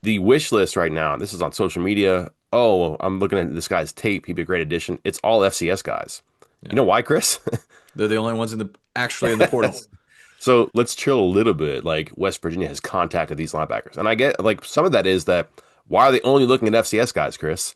The wish list right now, and this is on social media. Oh, I'm looking at this guy's tape. He'd be a great addition. It's all FCS guys. You Yeah, know why, Chris? they're the only ones in the actually in the portal. So let's chill a little bit. Like West Virginia has contacted these linebackers. And I get like some of that is that why are they only looking at FCS guys, Chris?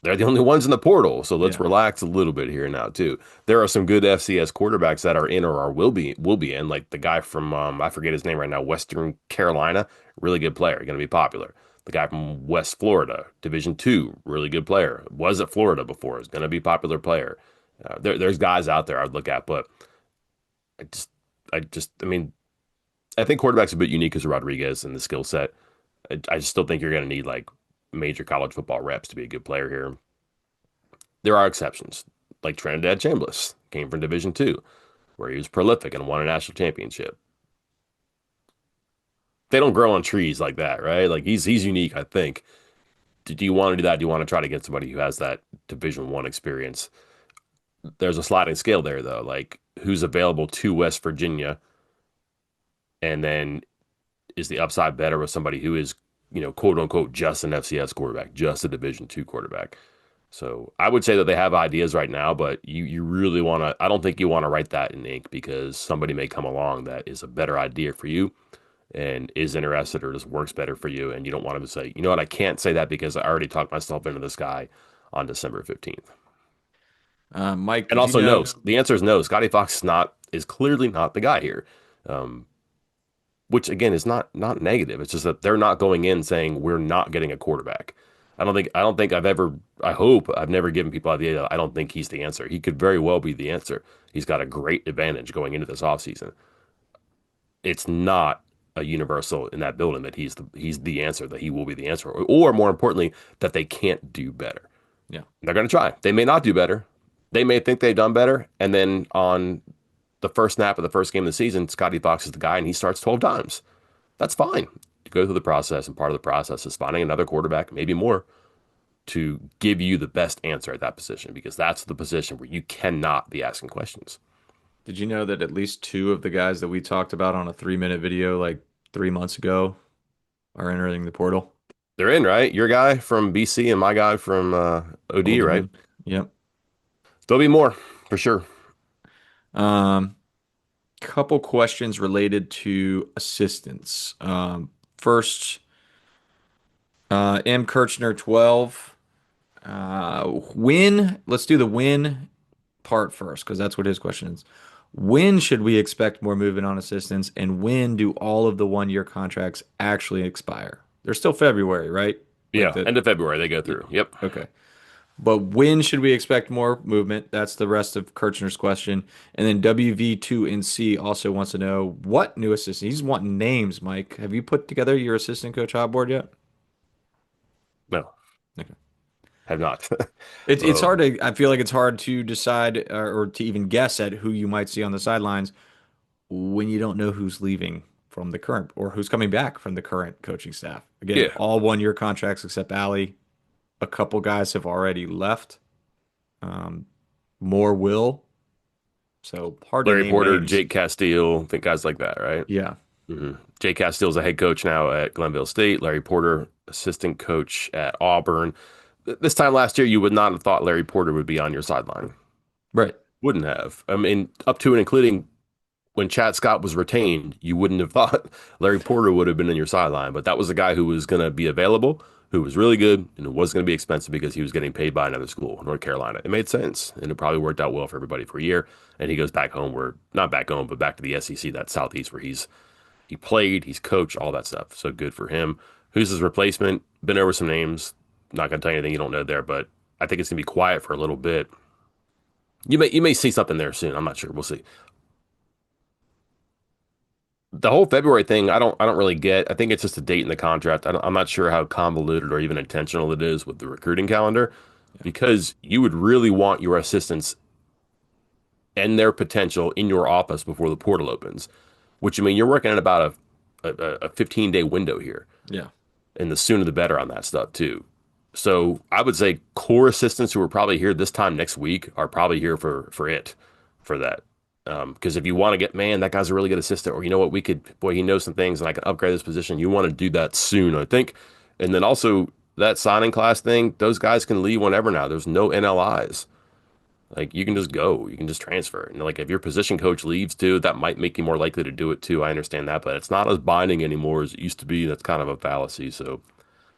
They're the only ones in the portal. So let's Yeah, relax a little bit here now too. There are some good FCS quarterbacks that are in or are will be in. Like the guy from I forget his name right now, Western Carolina, really good player, going to be popular. The guy from West Florida, Division Two, really good player. Was at Florida before, is going to be popular player. There's guys out there I'd look at, but I just, I mean, I think quarterback's a bit unique as Rodriguez and the skill set. I just still think you're going to need like major college football reps to be a good player here. There are exceptions, like Trinidad Chambliss came from Division Two, where he was prolific and won a national championship. They don't grow on trees like that, right? Like he's unique, I think. Do you want to do that? Do you want to try to get somebody who has that Division One experience? There's a sliding scale there, though. Like who's available to West Virginia, and then is the upside better with somebody who is, quote unquote, just an FCS quarterback, just a Division Two quarterback? So I would say that they have ideas right now, but you really want to. I don't think you want to write that in ink because somebody may come along that is a better idea for you and is interested or just works better for you, and you don't want to say, you know what, I can't say that because I already talked myself into this guy on December 15th. Mike, And did you also, no. know? The answer is no. Scotty Fox is clearly not the guy here. Um, which again is not negative. It's just that they're not going in saying we're not getting a quarterback. I don't think I hope I've never given people the idea that I don't think he's the answer. He could very well be the answer. He's got a great advantage going into this offseason. It's not. a universal in that building that he's the answer, that he will be the answer, or more importantly, that they can't do better. Yeah. They're going to try. They may not do better. They may think they've done better, and then on the first snap of the first game of the season, Scotty Fox is the guy, and he starts 12 times. That's fine. You go through the process, and part of the process is finding another quarterback, maybe more, to give you the best answer at that position, because that's the position where you cannot be asking questions. Did you know that at least two of the guys that we talked about on a 3-minute video like 3 months ago are entering the portal? They're in, right? Your guy from BC and my guy from OD, Old right? Dominion. Yep. There'll be more for sure. Um, Couple questions related to assistants. First, M. Kirchner 12. Let's do the win part first, because that's what his question is. When should we expect more movement on assistants, and when do all of the 1 year contracts actually expire? They're still February, right? Like Yeah, end of February they go through. Yep. okay. But when should we expect more movement? That's the rest of Kirchner's question. And then WV2 and C also wants to know what new assistant. He's wanting names, Mike. Have you put together your assistant coach hot board yet? No, Okay. have not. It's Oh, hard to, I feel like it's hard to decide or to even guess at who you might see on the sidelines when you don't know who's leaving from the current or who's coming back from the current coaching staff. Again, yeah. all 1 year contracts except Allie. A couple guys have already left. Um, More will. So hard to Larry name Porter, names. Jake Castile, think guys like that, right? Yeah. Jake Castile's a head coach now at Glenville State. Larry Porter, assistant coach at Auburn. This time last year, you would not have thought Larry Porter would be on your sideline. Right. Wouldn't have. I mean, up to and including when Chad Scott was retained, you wouldn't have thought Larry Porter would have been in your sideline. But that was a guy who was going to be available, who was really good, and it was going to be expensive because he was getting paid by another school, North Carolina. It made sense, and it probably worked out well for everybody for a year. And he goes back home, where not back home, but back to the SEC, that Southeast, where he played, he's coached, all that stuff. So good for him. Who's his replacement? Been over some names. Not going to tell you anything you don't know there, but I think it's going to be quiet for a little bit. You may see something there soon. I'm not sure. We'll see. The whole February thing, I don't really get. I think it's just a date in the contract. I'm not sure how convoluted or even intentional it is with the recruiting calendar, Yeah. because you would really want your assistants and their potential in your office before the portal opens, which, I mean, you're working at about a 15-day window here, Yeah. and the sooner the better on that stuff too. So I would say core assistants who are probably here this time next week are probably here for that. Because if you want to get, man, that guy's a really good assistant, or you know what, we could, boy, he knows some things and I can upgrade this position. You want to do that soon, I think. And then also that signing class thing, those guys can leave whenever now. There's no NLIs. Like, you can just go, you can just transfer. And like, if your position coach leaves too, that might make you more likely to do it too. I understand that, but it's not as binding anymore as it used to be. That's kind of a fallacy. So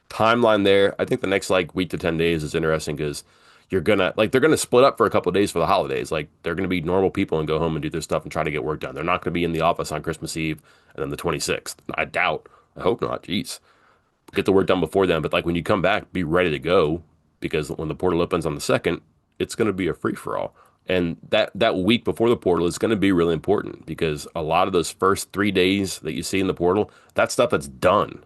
timeline there. I think the next like week to 10 days is interesting because they're gonna split up for a couple of days for the holidays. Like, they're gonna be normal people and go home and do their stuff and try to get work done. They're not gonna be in the office on Christmas Eve and then the 26th. I doubt. I hope not. Jeez. Get the work done before then. But like, when you come back, be ready to go, because when the portal opens on the second, it's gonna be a free for all. And that week before the portal is going to be really important, because a lot of those first 3 days that you see in the portal, that stuff that's done.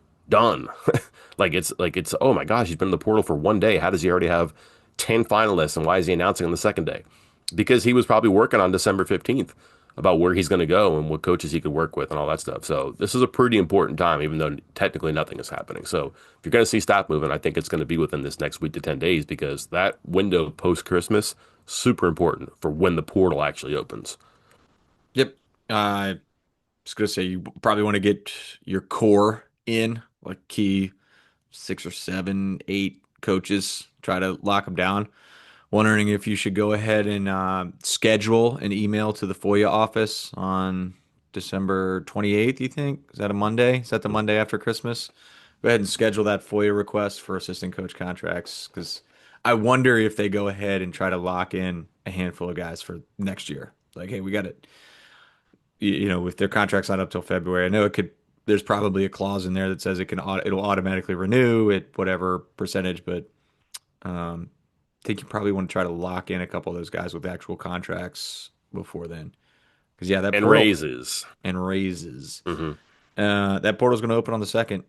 Like it's oh my gosh, he's been in the portal for one day. How does he already have 10 finalists, and why is he announcing on the second day? Because he was probably working on December 15th about where he's going to go and what coaches he could work with and all that stuff. So this is a pretty important time, even though technically nothing is happening. So if you're going to see staff movement, I think it's going to be within this next week to 10 days, because that window post Christmas, super important for when the portal actually opens. Yep. I was gonna say you probably want to get your core in, like key 6 or 7, 8 coaches. Try to lock them down. Wondering if you should go ahead and schedule an email to the FOIA office on December 28th, you think? Is that a Monday? Is that the Monday after Christmas? Go ahead and schedule that FOIA request for assistant coach contracts, because I wonder if they go ahead and try to lock in a handful of guys for next year. Like, hey, we got it. If their contract's not up till February, I know it could. There's probably a clause in there that says it'll automatically renew at whatever percentage, but um, I think you probably want to try to lock in a couple of those guys with actual contracts before then. Because yeah, that And portal raises. and raises. Hmm. That portal's going to open on the second,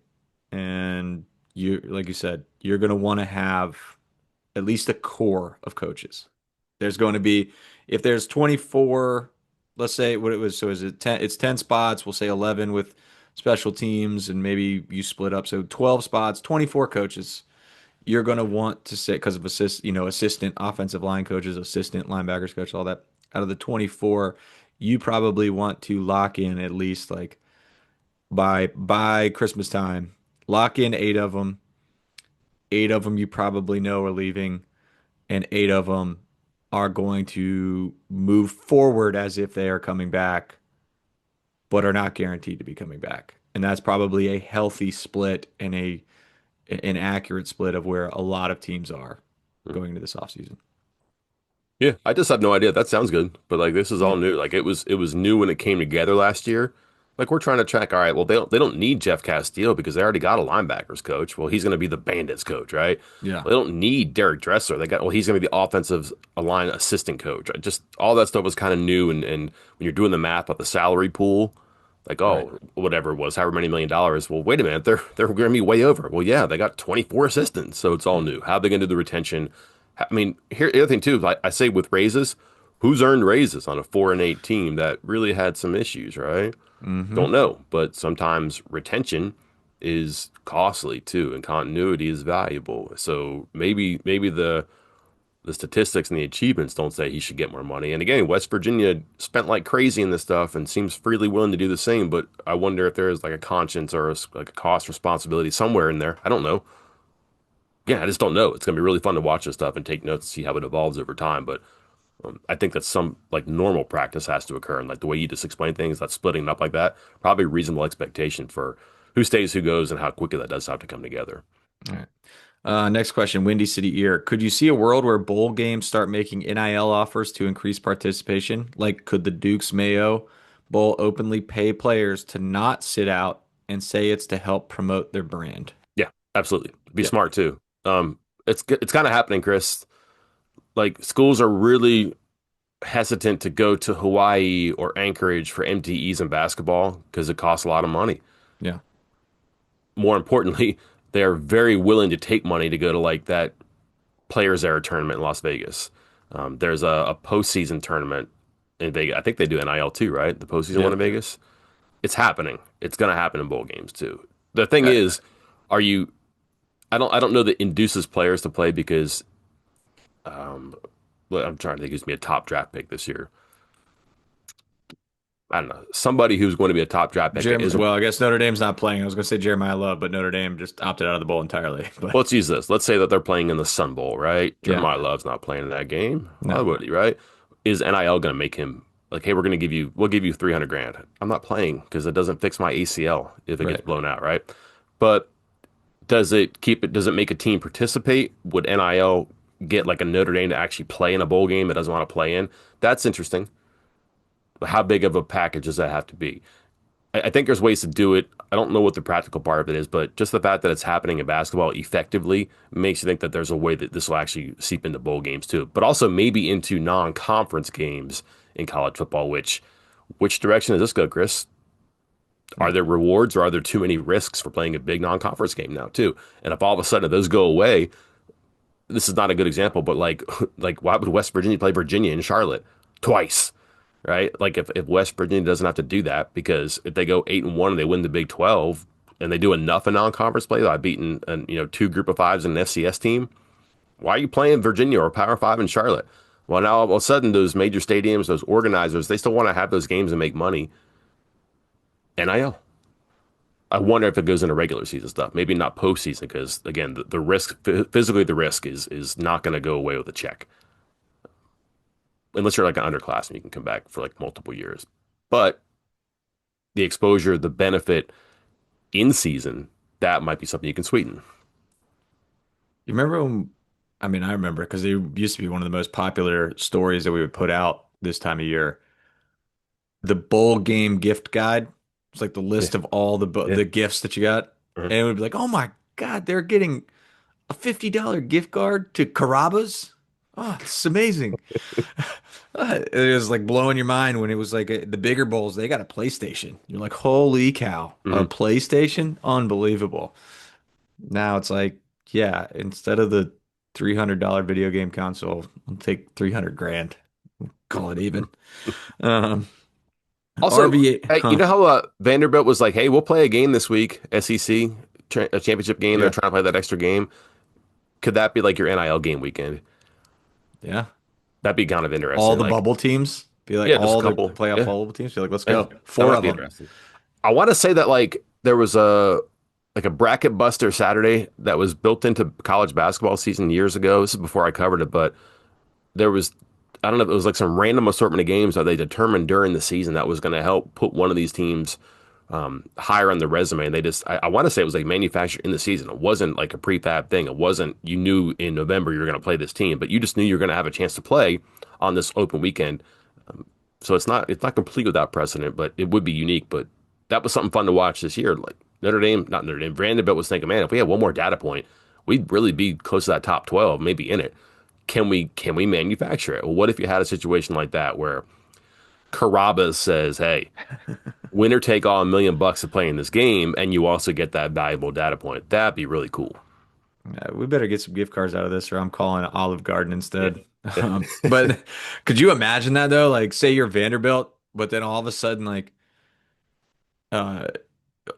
and like you said, you're going to want to have at least a core of coaches. There's going to be, if there's 24, let's say what it was, so is it 10? It's 10 spots. We'll say 11 with special teams, and maybe you split up. So 12 spots, 24 coaches. You're going to want to sit because of assistant offensive line coaches, assistant linebackers coach, all that. Out of the 24, you probably want to lock in at least like by Christmas time. Lock in eight of them. Eight of them you probably know are leaving, and eight of them are going to move forward as if they are coming back, but are not guaranteed to be coming back. And that's probably a healthy split and an accurate split of where a lot of teams are going into this offseason. Yeah, I just have no idea. That sounds good, but like this is all Yeah. new. Like it was new when it came together last year. Like we're trying to track. All right, well they don't need Jeff Castillo because they already got a linebackers coach. Well, he's going to be the Bandits coach, right? Yeah. Well, they don't need Derek Dresser. They got well, he's going to be the offensive line assistant coach. Right? Just all that stuff was kind of new, and when you're doing the math of the salary pool, like Right. oh whatever it was, however many $1 million. Well, wait a minute, they're going to be way over. Well, yeah, they got 24 assistants, so it's all new. How are they going to do the retention? I mean, here the other thing too. Like I say with raises. Who's earned raises on a 4-8 team that really had some issues, right? Mm-hmm. Don't know, but sometimes retention is costly too, and continuity is valuable. So maybe the statistics and the achievements don't say he should get more money. And again, West Virginia spent like crazy in this stuff and seems freely willing to do the same. But I wonder if there is like a conscience or like a cost responsibility somewhere in there. I don't know. Yeah, I just don't know. It's gonna be really fun to watch this stuff and take notes and see how it evolves over time. But I think that some like normal practice has to occur, and like the way you just explain things, that splitting it up like that, probably a reasonable expectation for who stays, who goes, and how quickly that does have to come together. All right. Next question, Windy City Ear. Could you see a world where bowl games start making NIL offers to increase participation? Like, could the Duke's Mayo Bowl openly pay players to not sit out and say it's to help promote their brand? Yeah, absolutely. Be Yeah, smart too. It's kind of happening, Chris. Like schools are really hesitant to go to Hawaii or Anchorage for MTEs in basketball because it costs a lot of money. yeah, More importantly, they're very willing to take money to go to like that Players Era tournament in Las Vegas. There's a postseason tournament in Vegas. I think they do NIL too, right? The postseason one yeah. in Vegas. It's happening. It's going to happen in bowl games too. The thing Uh, is, are you? I don't know that induces players to play because well, I'm trying to think who's going to be a top draft pick this year. I don't know. Somebody who's going to be a top draft pick that isn't. Well, I guess Notre Dame's not playing. I was going to say Jeremiah Love, but Notre Dame just opted out of the bowl entirely. But Well, let's use this. Let's say that they're playing in the Sun Bowl, right? yeah, Jeremiah Love's not playing in that game. Why no, would he, right? Is NIL going to make him like, hey, we'll give you 300 grand. I'm not playing because it doesn't fix my ACL if it gets right. blown out, right? But does it make a team participate? Would NIL get like a Notre Dame to actually play in a bowl game it doesn't want to play in? That's interesting. But how big of a package does that have to be? I think there's ways to do it. I don't know what the practical part of it is, but just the fact that it's happening in basketball effectively makes you think that there's a way that this will actually seep into bowl games too, but also maybe into non-conference games in college football. Which direction does this go, Chris? Are there rewards or are there too many risks for playing a big non-conference game now too? And if all of a sudden those go away, this is not a good example, but like like why would West Virginia play Virginia in Charlotte twice? Right? Like if West Virginia doesn't have to do that because if they go 8-1 and they win the Big 12 and they do enough in non-conference play, by beating two Group of Fives and an FCS team. Why are you playing Virginia or Power Five in Charlotte? Well, now all of a sudden those major stadiums, those organizers, they still want to have those games and make money. NIL. I wonder if it goes into regular season stuff. Maybe not postseason because again, the risk physically, the risk is not going to go away with a check unless you're like an underclassman, you can come back for like multiple years. But the exposure, the benefit in season, that might be something you can sweeten. You remember when, I mean, I remember because it used to be one of the most popular stories that we would put out this time of year. The bowl game gift guide. It's like the Yeah, list of all yeah. the gifts that you got, Uh-huh. and it would be like, oh my God, they're getting a $50 gift card to Carrabba's. Oh, it's amazing. It was like blowing your mind when it was like the bigger bowls, they got a PlayStation. You're like, holy cow, a Mhm. PlayStation? Unbelievable. Now it's like, yeah, instead of the $300 video game console, I'll take 300 grand. Call it even. Um, Also, RVA, hey, you huh? know how Vanderbilt was like, "Hey, we'll play a game this week, SEC a championship game. They're Yeah, trying to play that extra game. Could that be like your NIL game weekend? yeah. That'd be kind of All interesting. the Like, bubble teams, be like yeah, just a all the couple. playoff Yeah, bubble teams, be like, let's yeah, go. that Four might of be them. interesting. I want to say that like there was a bracket buster Saturday that was built into college basketball season years ago. This is before I covered it, but there was I don't know if it was like some random assortment of games that they determined during the season that was going to help put one of these teams higher on the resume. And they just I want to say it was like manufactured in the season. It wasn't like a prefab thing. It wasn't you knew in November you were going to play this team, but you just knew you were going to have a chance to play on this open weekend. So it's not complete without precedent, but it would be unique. But that was something fun to watch this year. Like Notre Dame, not Notre Dame, Vanderbilt was thinking, man, if we had one more data point, we'd really be close to that top 12, maybe in it. Can we manufacture it? Well, what if you had a situation like that where Carabas says, "Hey, winner take all $1 million to play in this game, and you also get that valuable data point." That'd be really cool. We better get some gift cards out of this, or I'm calling it Olive Garden Yeah. instead. But could you imagine that though? Like, say you're Vanderbilt, but then all of a sudden, like, uh,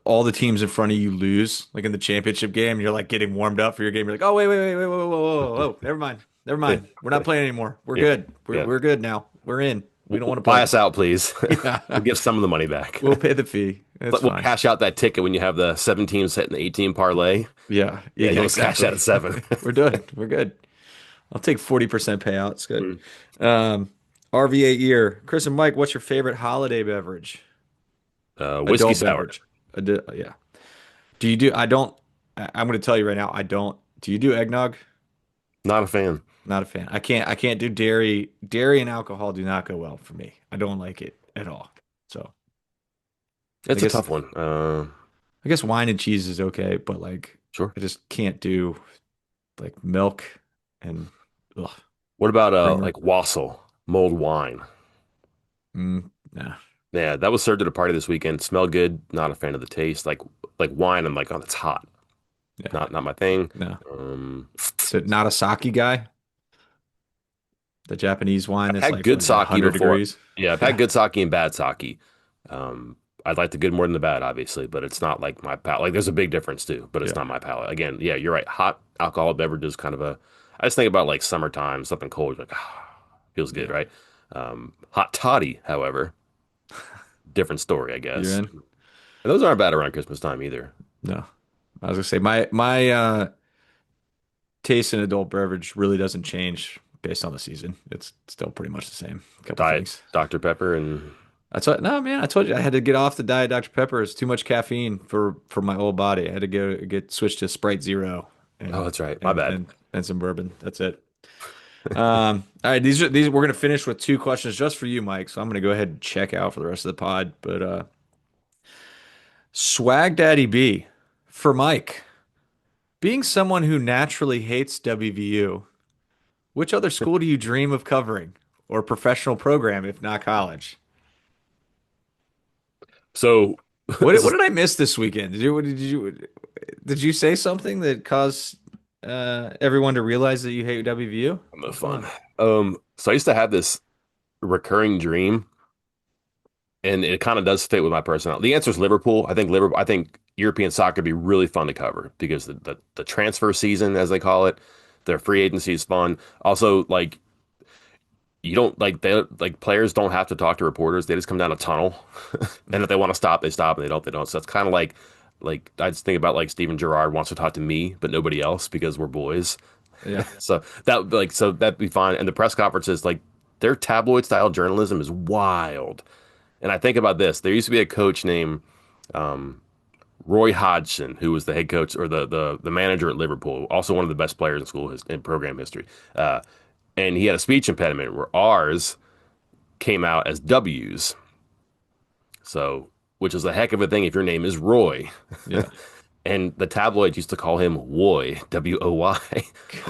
all the teams in front of you lose, like in the championship game, and you're like getting warmed up for your game. You're like, oh wait, whoa, whoa, whoa, whoa, whoa, never mind, never Yeah. mind. We're not playing anymore. We're Yeah. good. We're Yeah. we're good now. We're in. We don't want to Buy play. us out, please. Yeah, We'll give some of the money back. we'll pay the fee. It's We'll fine. cash out that ticket when you have the 7 teams set in the 18 parlay. Yeah, Yeah, you'll just cash out exactly. at seven. We're good. We're good. I'll take 40% payout. It's good. Mm. RVA year. Chris and Mike, what's your favorite holiday beverage? Whiskey Adult sour. beverage. Yeah. Do you do? I don't. I'm going to tell you right now. I don't. Do you do eggnog? Not a fan. Not a fan. I can't do dairy. Dairy and alcohol do not go well for me. I don't like it at all. So I It's a guess tough one. I guess wine and cheese is okay, but like Sure. I just can't do like milk and ugh, What about creamer. like wassail, mulled wine? Nah. Yeah, that was served at a party this weekend. Smelled good. Not a fan of the taste. Like wine, I'm like, oh, it's hot. Yeah. Not my thing. No. Um, So not a sake guy, the Japanese wine I've that's had like what good is it, sake 100 before. degrees? Yeah, I've had Yeah. good sake and bad sake. I'd like the good more than the bad, obviously, but it's not like my palate. Like, there's a big difference too, but it's Yeah. not my palate. Again, yeah, you're right. Hot alcohol beverages kind of a. I just think about like summertime, something cold, like feels good, Yeah. right? Hot toddy, however, different story, I You're guess. in? And those aren't bad around Christmas time either. No. I was gonna say my taste in adult beverage really doesn't change based on the season. It's still pretty much the same. A couple Diet things. Dr. Pepper and No man, I told you I had to get off the diet Dr. Pepper. It's too much caffeine for my old body. I had to go get switched to Sprite Zero oh, and that's right, my and bad. and and some bourbon. That's it. All right, these we're gonna finish with two questions just for you, Mike. So I'm gonna go ahead and check out for the rest of the pod. But Swag Daddy B for Mike, being someone who naturally hates WVU, which other school do you dream of covering, or professional program if not college? So What this what is did I miss this weekend? Did you say something that caused everyone to realize that you hate WVU? no What's going fun. on? So I used to have this recurring dream, and it kind of does fit with my personality. The answer is Liverpool. I think Liverpool. I think European soccer would be really fun to cover because the transfer season, as they call it, their free agency is fun. Also, like you don't like players don't have to talk to reporters. They just come down a tunnel, and if they want to stop, they stop, and they don't, they don't. So it's kind of like I just think about like Steven Gerrard wants to talk to me, but nobody else because we're boys. Yeah, So that'd be fine. And the press conferences, like their tabloid style journalism is wild. And I think about this. There used to be a coach named Roy Hodgson, who was the head coach or the manager at Liverpool, also one of the best players in in program history. And he had a speech impediment where R's came out as W's. So, which is a heck of a thing if your name is Roy. yeah. And the tabloids used to call him Woy, Woy,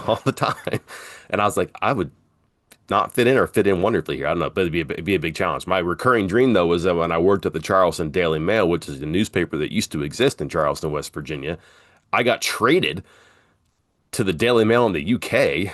all the time. And I was like, not fit in or fit in wonderfully here. I don't know, but it'd be a big challenge. My recurring dream, though, was that when I worked at the Charleston Daily Mail, which is a newspaper that used to exist in Charleston, West Virginia, I got traded to the Daily Mail in the UK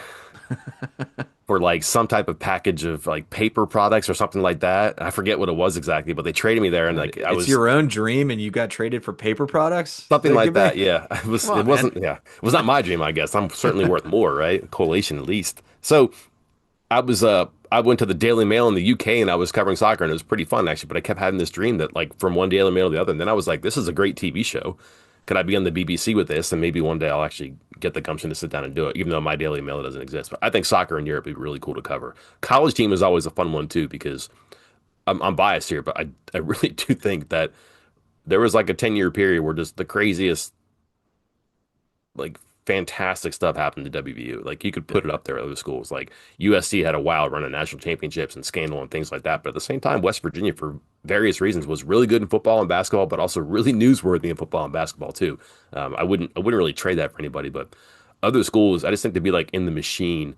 for like some type of package of like paper products or something like that. I forget what it was exactly, but they traded me there and God, like I it's was your own dream and you got traded for paper products? something Like, like give me, that. Yeah. come It on, man. wasn't, yeah, it was not my dream, I guess. I'm certainly worth more, right? Collation at least. So I went to the Daily Mail in the UK and I was covering soccer and it was pretty fun actually, but I kept having this dream that like from one Daily Mail to the other. And then I was like, this is a great TV show. Could I be on the BBC with this? And maybe one day I'll actually get the gumption to sit down and do it, even though my Daily Mail doesn't exist. But I think soccer in Europe would be really cool to cover. College team is always a fun one too, because I'm biased here, but I really do think that there was like a 10-year period where just the craziest like fantastic stuff happened to WVU. Like you could Yeah. put it up there with other schools. Like USC had a wild run of national championships and scandal and things like that. But at the same time, West Virginia, for various reasons, was really good in football and basketball, but also really newsworthy in football and basketball too. I wouldn't really trade that for anybody. But other schools, I just think to be like in the machine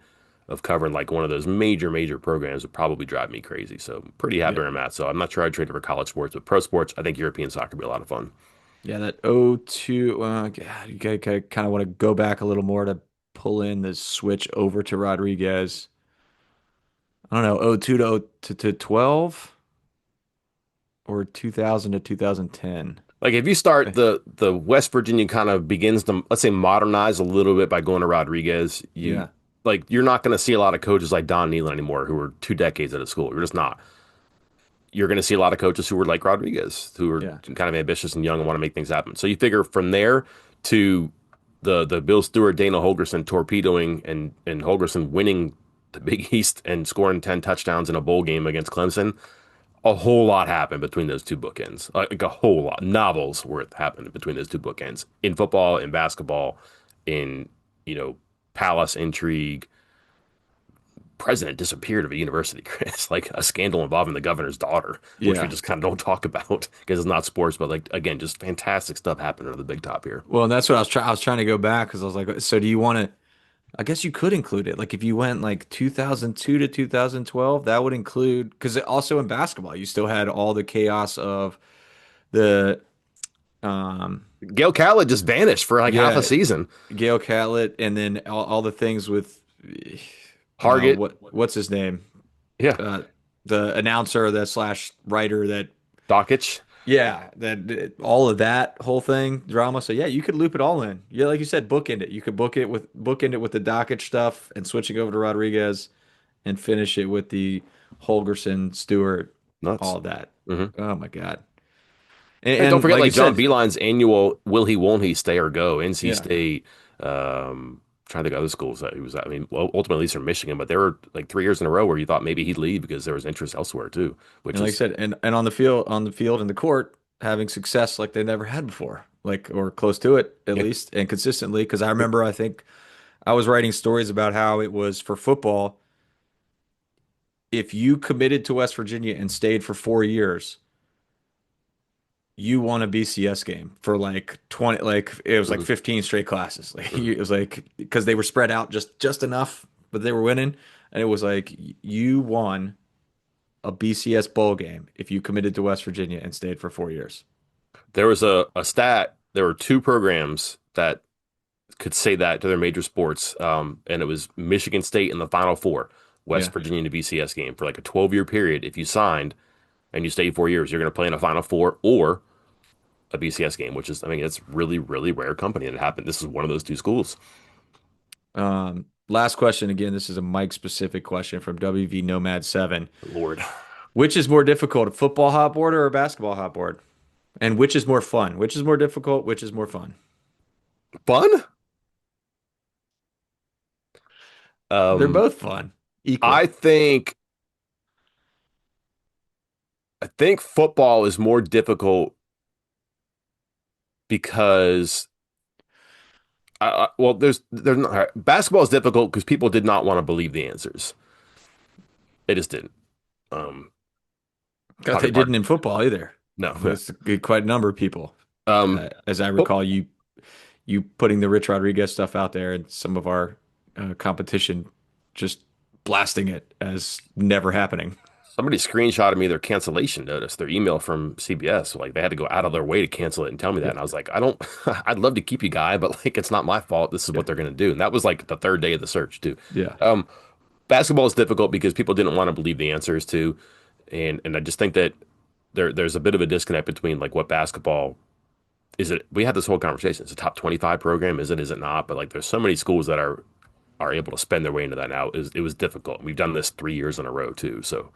of covering like one of those major programs would probably drive me crazy. So pretty happy Yeah. where I'm at. So I'm not sure I'd trade it for college sports, but pro sports, I think European soccer would be a lot of fun. Yeah, that 0-2, God, you kind of want to go back a little more to pull in the switch over to Rodriguez. I don't know, 0-2 to 12 or 2000 to 2010. Like if you start the West Virginia kind of begins to, let's say, modernize a little bit by going to Rodriguez, you Yeah. like you're not going to see a lot of coaches like Don Nealon anymore who are 2 decades at a school. You're just not. You're going to see a lot of coaches who are like Rodriguez, who are Yeah. kind of ambitious and young and want to make things happen. So you figure from there to the Bill Stewart, Dana Holgerson torpedoing and Holgerson winning the Big East and scoring 10 touchdowns in a bowl game against Clemson, a whole lot happened between those two bookends. Like a whole lot. Novels worth happened between those two bookends in football, in basketball, in, you know, palace intrigue. President disappeared of a university, Chris. Like a scandal involving the governor's daughter, which we Yeah. just kind of don't talk about because it's not sports. But like again, just fantastic stuff happened under the big top here. Well, and that's what I was trying to go back because I was like, so do you want to? I guess you could include it. Like if you went like 2002 to 2012, that would include because also in basketball, you still had all the chaos of the um Gail Cowlett just vanished for like half a yeah, season. Gail Catlett and then all the things with Hargett, what's his name? yeah, Uh the announcer, the slash writer that Dockich. yeah, that all of that whole thing drama. So yeah, you could loop it all in. Yeah, like you said, bookend it. You could bookend it with the Dockage stuff and switching over to Rodriguez and finish it with the Holgerson, Stewart, Nuts. all of that. Hmm. Oh my God. And don't forget Like you like John said, Beilein's annual "Will he, won't he" stay or go? NC yeah. State, trying to think of other schools that he was at. I mean, well, ultimately at least from Michigan, but there were like 3 years in a row where you thought maybe he'd leave because there was interest elsewhere too, which And like I is said, and on the field and the court, having success like they never had before, like or close to it at yeah. least, and consistently. Because I remember, I think I was writing stories about how it was for football. If you committed to West Virginia and stayed for 4 years, you won a BCS game for like 20, like it was like Mhm, 15 straight classes. Like mhm. it was like because they were spread out just enough, but they were winning. And it was like you won a BCS bowl game if you committed to West Virginia and stayed for 4 years. There was a stat. There were two programs that could say that to their major sports, and it was Michigan State in the Final Four, West Yeah. Virginia in a BCS game for like a 12-year period. If you signed and you stayed 4 years, you're going to play in a Final Four or a BCS game, which is, I mean, it's really rare company. And it happened. This is one of those two schools. Last question again. This is a Mike specific question from WV Nomad 7. Lord. Which is more difficult, a football hot board or a basketball hot board? And which is more fun? Which is more difficult? Which is more fun? Fun? They're Um, both fun, I equal. think I think football is more difficult because well, there's not, basketball is difficult because people did not want to believe the answers. They just didn't. Um, God, probably they part didn't in football either. no. There's quite a number of people. As I Foot- recall, you putting the Rich Rodriguez stuff out there and some of our competition just blasting it as never happening. Somebody screenshotted me their cancellation notice, their email from CBS. Like they had to go out of their way to cancel it and tell me that. Yeah, And I was like, I don't, I'd love to keep you guy, but like it's not my fault. This is yeah, what they're going to do. And that was like the third day of the search too. yeah, Um, Basketball is difficult because people didn't want to believe the answers too. And I just think that there's a bit of a disconnect between like what basketball is it. We had this whole conversation. It's a top 25 program. Is it not? But like there's so many schools that are able to spend their way into that now. It was difficult. We've done this 3 years in a row too. So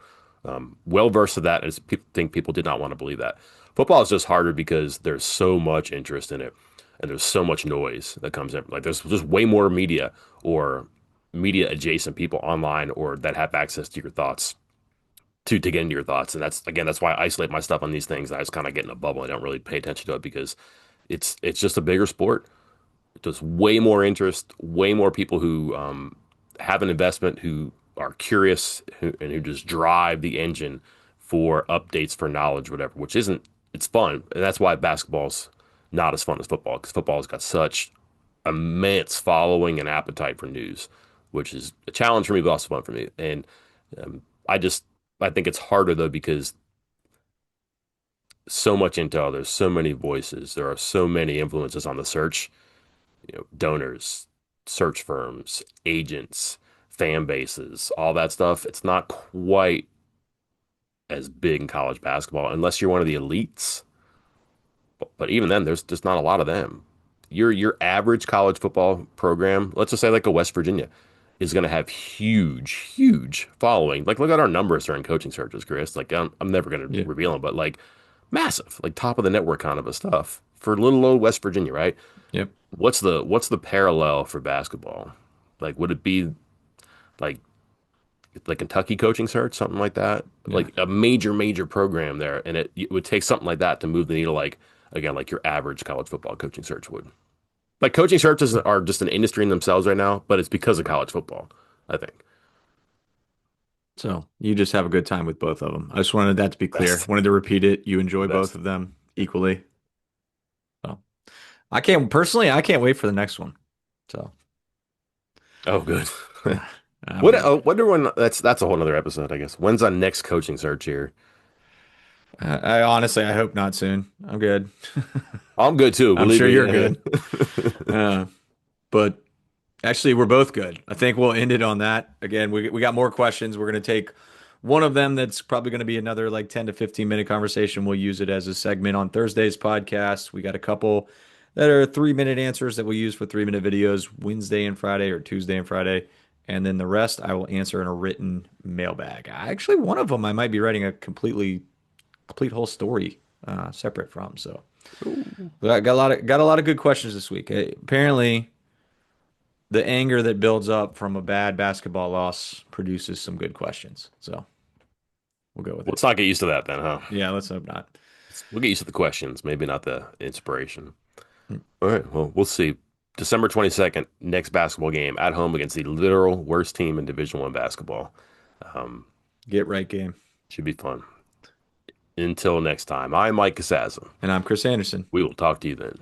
well versed of that. As people think people did not want to believe that. Football is just harder because there's so much interest in it, and there's so much noise that comes in. Like there's just way more media or media adjacent people online or that have access to your thoughts to get into your thoughts. And that's why I isolate my stuff on these things. I just kind of get in a bubble. I don't really pay attention to it because it's just a bigger sport. There's way more interest, way more people who have an investment, who are curious, and who just drive the engine for updates, for knowledge, whatever. Which isn't it's fun, and that's why basketball's not as fun as football because football's got such immense following and appetite for news, which is a challenge for me, but also fun for me. And um, I just I think it's harder though because so much intel, there's so many voices, there are so many influences on the search, donors, search firms, agents, fan bases, all that stuff. It's not quite as big in college basketball unless you're one of the elites. But even then, there's just not a lot of them. Your average college football program, let's just say like a West Virginia, is going to have huge following. Like look at our numbers during coaching searches, Chris. Like I'm never going to yeah, reveal them, but like massive, like top of the network kind of a stuff for little old West Virginia, right? yep, What's the parallel for basketball? Like, would it be like Kentucky coaching search, something like that? yeah. Like a major program there, and it would take something like that to move the needle. Like again, like your average college football coaching search would. Like coaching searches are just an industry in themselves right now, but it's because of college football, I think. So you just have a good time with both of them. I just wanted that to be clear. Best, Wanted to repeat it. You enjoy both best. of them equally. So I can't wait for the next one. So Oh, good. yeah, I'm What? good. Wonder when that's a whole other episode, I guess. When's our next coaching search here? I honestly, I hope not soon. I'm good. I'm good too, I'm believe sure me. you're good. Uh, but actually, we're both good. I think we'll end it on that. Again, we got more questions. We're going to take one of them that's probably going to be another like 10 to 15 minute conversation. We'll use it as a segment on Thursday's podcast. We got a couple that are 3 minute answers that we'll use for 3 minute videos Wednesday and Friday or Tuesday and Friday. And then the rest I will answer in a written mailbag. Actually, one of them I might be writing a complete whole story separate from. So I got a lot of good questions this week. Apparently, the anger that builds up from a bad basketball loss produces some good questions. So we'll go with it. Let's not get used to that then, huh? Yeah, let's hope not. We'll get used to the questions, maybe not the inspiration. All right, well, we'll see. December 22nd, next basketball game at home against the literal worst team in Division One basketball. Um, Get right game. should be fun. Until next time, I'm Mike Casazza. And I'm Chris Anderson. We will talk to you then.